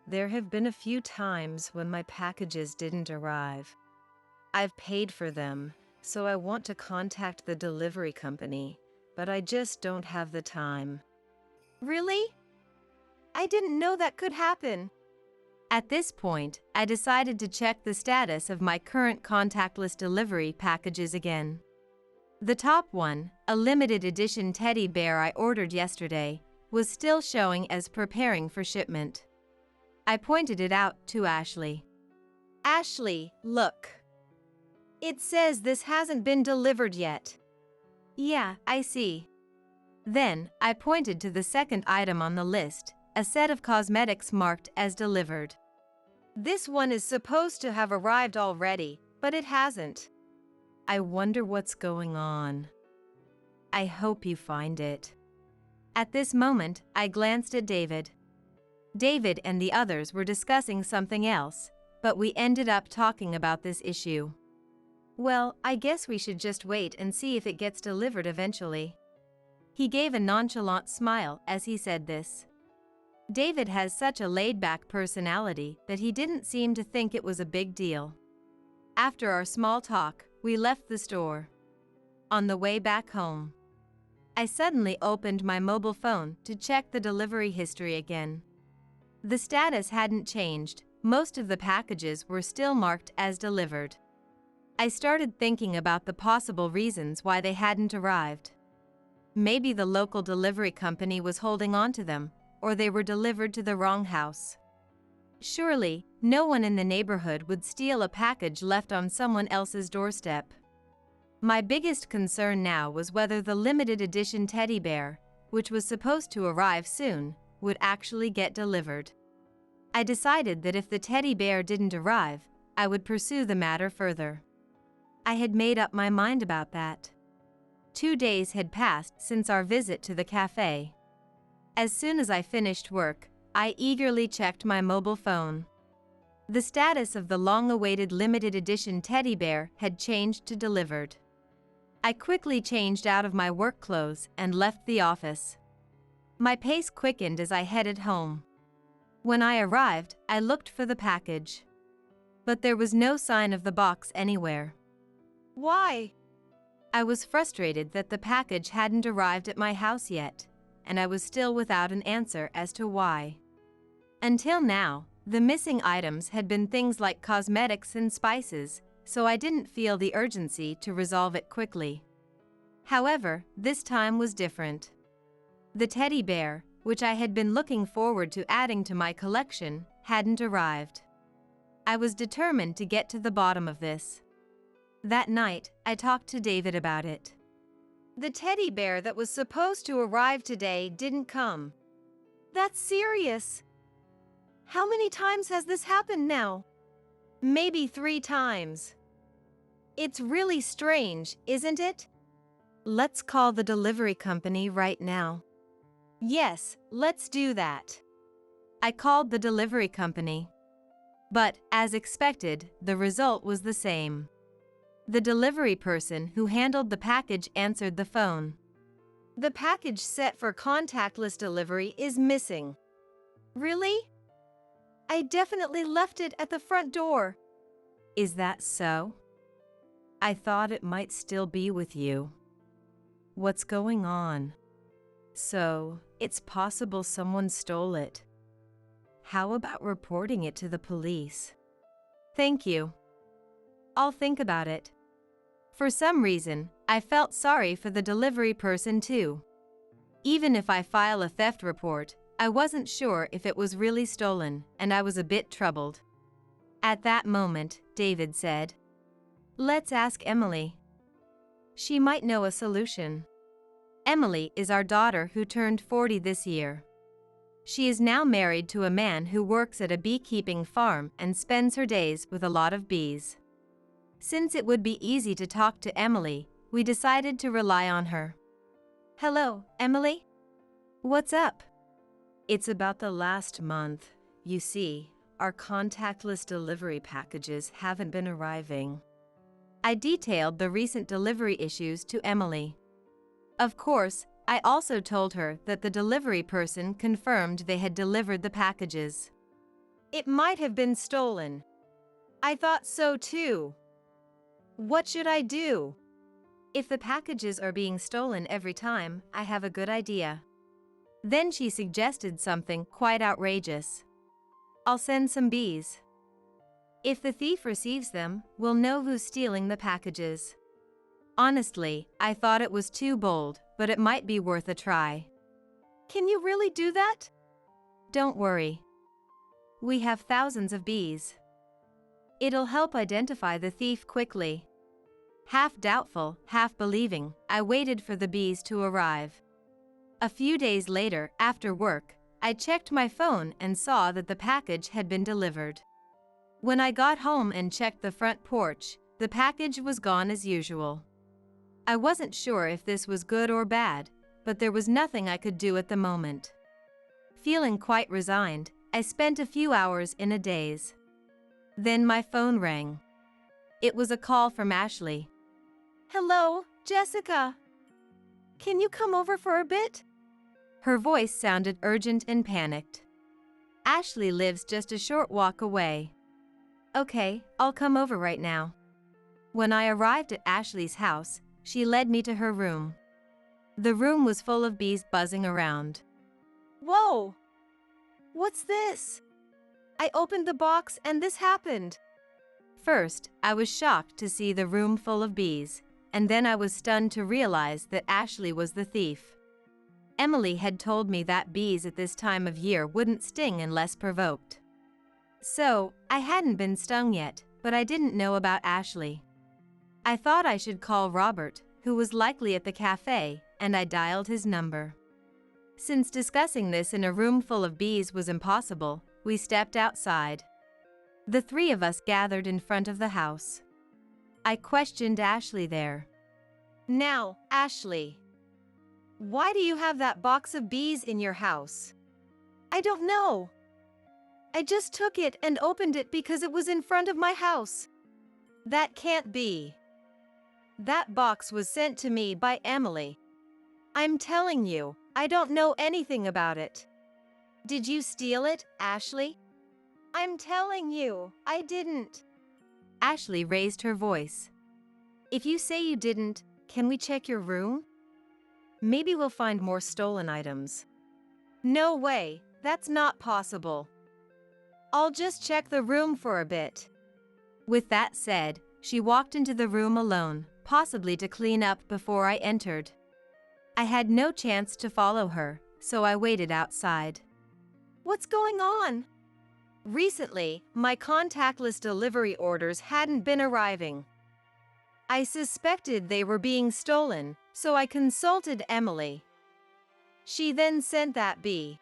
There have been a few times when my packages didn't arrive. I've paid for them, so I want to contact the delivery company, but I just don't have the time." "Really? I didn't know that could happen." At this point, I decided to check the status of my current contactless delivery packages again. The top one, a limited edition teddy bear I ordered yesterday, was still showing as preparing for shipment. I pointed it out to Ashley. "Ashley, look. It says this hasn't been delivered yet." "Yeah, I see." Then, I pointed to the second item on the list, a set of cosmetics marked as delivered. This one is supposed to have arrived already, but it hasn't. I wonder what's going on. I hope you find it. At this moment, I glanced at David. David and the others were discussing something else, but we ended up talking about this issue. Well, I guess we should just wait and see if it gets delivered eventually. He gave a nonchalant smile as he said this. David has such a laid-back personality that he didn't seem to think it was a big deal. After our small talk, we left the store. On the way back home, I suddenly opened my mobile phone to check the delivery history again. The status hadn't changed, most of the packages were still marked as delivered. I started thinking about the possible reasons why they hadn't arrived. Maybe the local delivery company was holding on to them, or they were delivered to the wrong house. Surely, no one in the neighborhood would steal a package left on someone else's doorstep. My biggest concern now was whether the limited edition teddy bear, which was supposed to arrive soon, would actually get delivered. I decided that if the teddy bear didn't arrive, I would pursue the matter further. I had made up my mind about that. 2 days had passed since our visit to the cafe. As soon as I finished work, I eagerly checked my mobile phone. The status of the long-awaited limited edition teddy bear had changed to delivered. I quickly changed out of my work clothes and left the office. My pace quickened as I headed home. When I arrived, I looked for the package. But there was no sign of the box anywhere. Why? I was frustrated that the package hadn't arrived at my house yet, and I was still without an answer as to why. Until now, the missing items had been things like cosmetics and spices, so I didn't feel the urgency to resolve it quickly. However, this time was different. The teddy bear, which I had been looking forward to adding to my collection, hadn't arrived. I was determined to get to the bottom of this. That night, I talked to David about it. The teddy bear that was supposed to arrive today didn't come. That's serious. How many times has this happened now? Maybe 3 times. It's really strange, isn't it? Let's call the delivery company right now. Yes, let's do that. I called the delivery company. But, as expected, the result was the same. The delivery person who handled the package answered the phone. The package set for contactless delivery is missing. Really? I definitely left it at the front door. Is that so? I thought it might still be with you. What's going on? So, it's possible someone stole it. How about reporting it to the police? Thank you. I'll think about it. For some reason, I felt sorry for the delivery person too. Even if I file a theft report, I wasn't sure if it was really stolen, and I was a bit troubled. At that moment, David said, "Let's ask Emily. She might know a solution." Emily is our daughter who turned 40 this year. She is now married to a man who works at a beekeeping farm and spends her days with a lot of bees. Since it would be easy to talk to Emily, we decided to rely on her. Hello, Emily? What's up? It's about the last month. You see, our contactless delivery packages haven't been arriving. I detailed the recent delivery issues to Emily. Of course, I also told her that the delivery person confirmed they had delivered the packages. It might have been stolen. I thought so too. What should I do? If the packages are being stolen every time, I have a good idea. Then she suggested something quite outrageous. I'll send some bees. If the thief receives them, we'll know who's stealing the packages. Honestly, I thought it was too bold, but it might be worth a try. Can you really do that? Don't worry. We have thousands of bees. It'll help identify the thief quickly. Half doubtful, half believing, I waited for the bees to arrive. A few days later, after work, I checked my phone and saw that the package had been delivered. When I got home and checked the front porch, the package was gone as usual. I wasn't sure if this was good or bad, but there was nothing I could do at the moment. Feeling quite resigned, I spent a few hours in a daze. Then my phone rang. It was a call from Ashley. Hello, Jessica. Can you come over for a bit? Her voice sounded urgent and panicked. Ashley lives just a short walk away. Okay, I'll come over right now. When I arrived at Ashley's house, she led me to her room. The room was full of bees buzzing around. Whoa! What's this? I opened the box and this happened. First, I was shocked to see the room full of bees, and then I was stunned to realize that Ashley was the thief. Emily had told me that bees at this time of year wouldn't sting unless provoked. So, I hadn't been stung yet, but I didn't know about Ashley. I thought I should call Robert, who was likely at the cafe, and I dialed his number. Since discussing this in a room full of bees was impossible, we stepped outside. The three of us gathered in front of the house. I questioned Ashley there. Now, Ashley, why do you have that box of bees in your house? I don't know. I just took it and opened it because it was in front of my house. That can't be. That box was sent to me by Emily. I'm telling you, I don't know anything about it. Did you steal it, Ashley? I'm telling you, I didn't. Ashley raised her voice. If you say you didn't, can we check your room? Maybe we'll find more stolen items. No way, that's not possible. I'll just check the room for a bit. With that said, she walked into the room alone, possibly to clean up before I entered. I had no chance to follow her, so I waited outside. What's going on? Recently, my contactless delivery orders hadn't been arriving. I suspected they were being stolen, so I consulted Emily. She then sent that bee.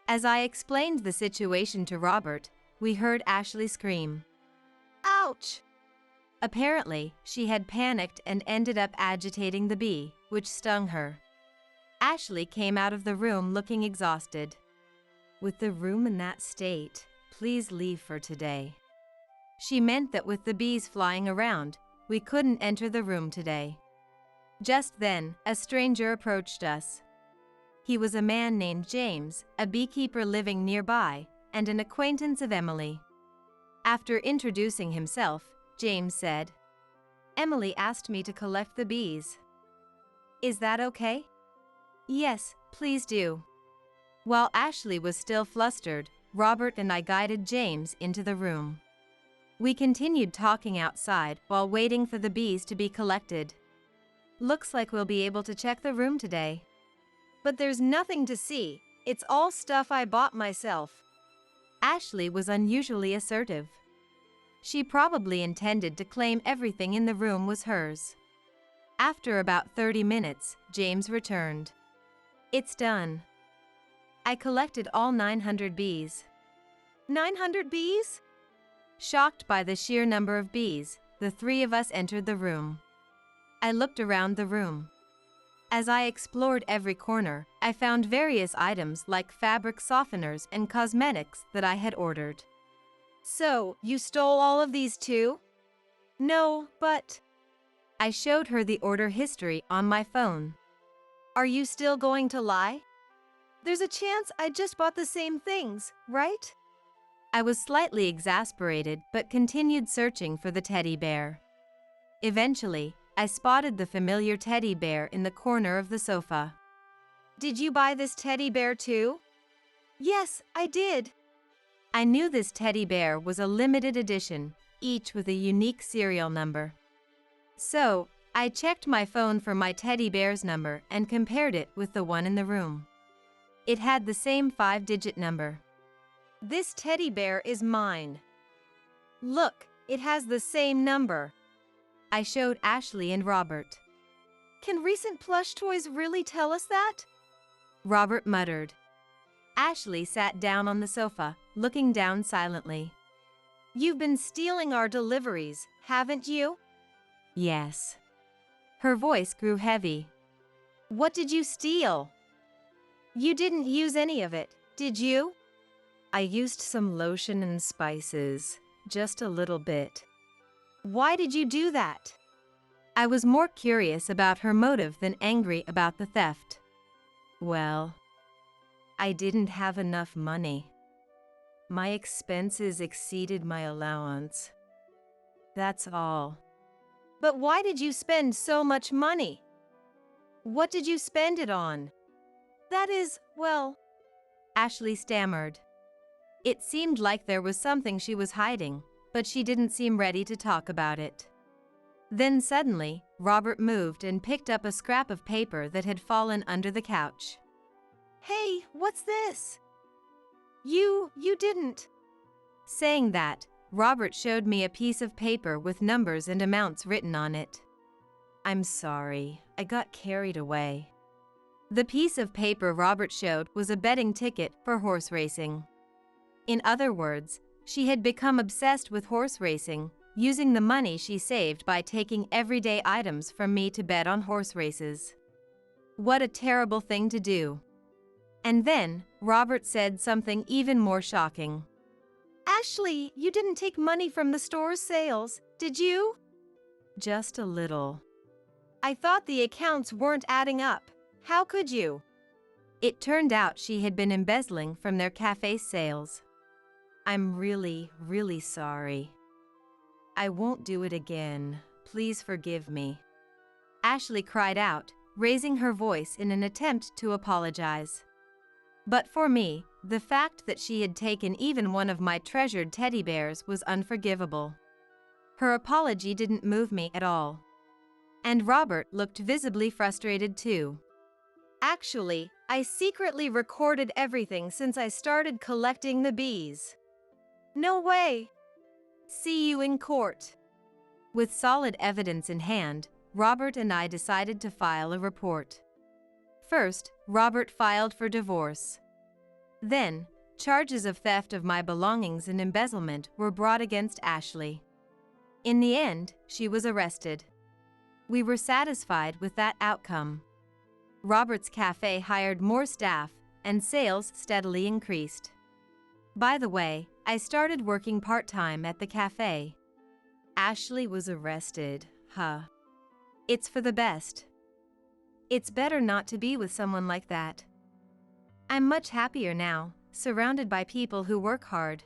As I explained the situation to Robert, we heard Ashley scream. Ouch! Apparently, she had panicked and ended up agitating the bee, which stung her. Ashley came out of the room looking exhausted. With the room in that state, please leave for today. She meant that with the bees flying around, we couldn't enter the room today. Just then, a stranger approached us. He was a man named James, a beekeeper living nearby, and an acquaintance of Emily. After introducing himself, James said, "Emily asked me to collect the bees. Is that okay?" "Yes, please do." While Ashley was still flustered, Robert and I guided James into the room. We continued talking outside while waiting for the bees to be collected. "Looks like we'll be able to check the room today." But there's nothing to see. It's all stuff I bought myself. Ashley was unusually assertive. She probably intended to claim everything in the room was hers. After about 30 minutes, James returned. "It's done. I collected all 900 bees." 900 bees? Shocked by the sheer number of bees, the three of us entered the room. I looked around the room. As I explored every corner, I found various items like fabric softeners and cosmetics that I had ordered. So, you stole all of these too? No, but... I showed her the order history on my phone. Are you still going to lie? There's a chance I just bought the same things, right? I was slightly exasperated but continued searching for the teddy bear. Eventually, I spotted the familiar teddy bear in the corner of the sofa. Did you buy this teddy bear too? Yes, I did. I knew this teddy bear was a limited edition, each with a unique serial number. So, I checked my phone for my teddy bear's number and compared it with the one in the room. It had the same 5-digit number. This teddy bear is mine. Look, it has the same number. I showed Ashley and Robert. Can recent plush toys really tell us that? Robert muttered. Ashley sat down on the sofa, looking down silently. You've been stealing our deliveries, haven't you? Yes. Her voice grew heavy. What did you steal? You didn't use any of it, did you? I used some lotion and spices, just a little bit. Why did you do that? I was more curious about her motive than angry about the theft. Well, I didn't have enough money. My expenses exceeded my allowance. That's all. But why did you spend so much money? What did you spend it on? That is, well, Ashley stammered. It seemed like there was something she was hiding, but she didn't seem ready to talk about it. Then suddenly, Robert moved and picked up a scrap of paper that had fallen under the couch. Hey, what's this? You didn't. Saying that, Robert showed me a piece of paper with numbers and amounts written on it. I'm sorry, I got carried away. The piece of paper Robert showed was a betting ticket for horse racing. In other words, she had become obsessed with horse racing, using the money she saved by taking everyday items from me to bet on horse races. What a terrible thing to do. And then, Robert said something even more shocking. Ashley, you didn't take money from the store's sales, did you? Just a little. I thought the accounts weren't adding up. How could you? It turned out she had been embezzling from their cafe sales. I'm really, really sorry. I won't do it again. Please forgive me. Ashley cried out, raising her voice in an attempt to apologize. But for me, the fact that she had taken even one of my treasured teddy bears was unforgivable. Her apology didn't move me at all. And Robert looked visibly frustrated too. Actually, I secretly recorded everything since I started collecting the bees. No way. See you in court. With solid evidence in hand, Robert and I decided to file a report. First, Robert filed for divorce. Then, charges of theft of my belongings and embezzlement were brought against Ashley. In the end, she was arrested. We were satisfied with that outcome. Robert's cafe hired more staff, and sales steadily increased. By the way, I started working part-time at the cafe. Ashley was arrested, huh? It's for the best. It's better not to be with someone like that. I'm much happier now, surrounded by people who work hard.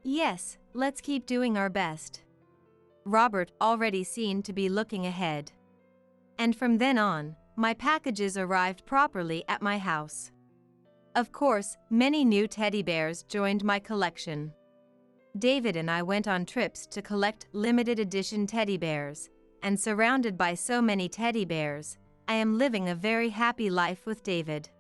Yes, let's keep doing our best. Robert already seemed to be looking ahead. And from then on, my packages arrived properly at my house. Of course, many new teddy bears joined my collection. David and I went on trips to collect limited edition teddy bears, and surrounded by so many teddy bears, I am living a very happy life with David.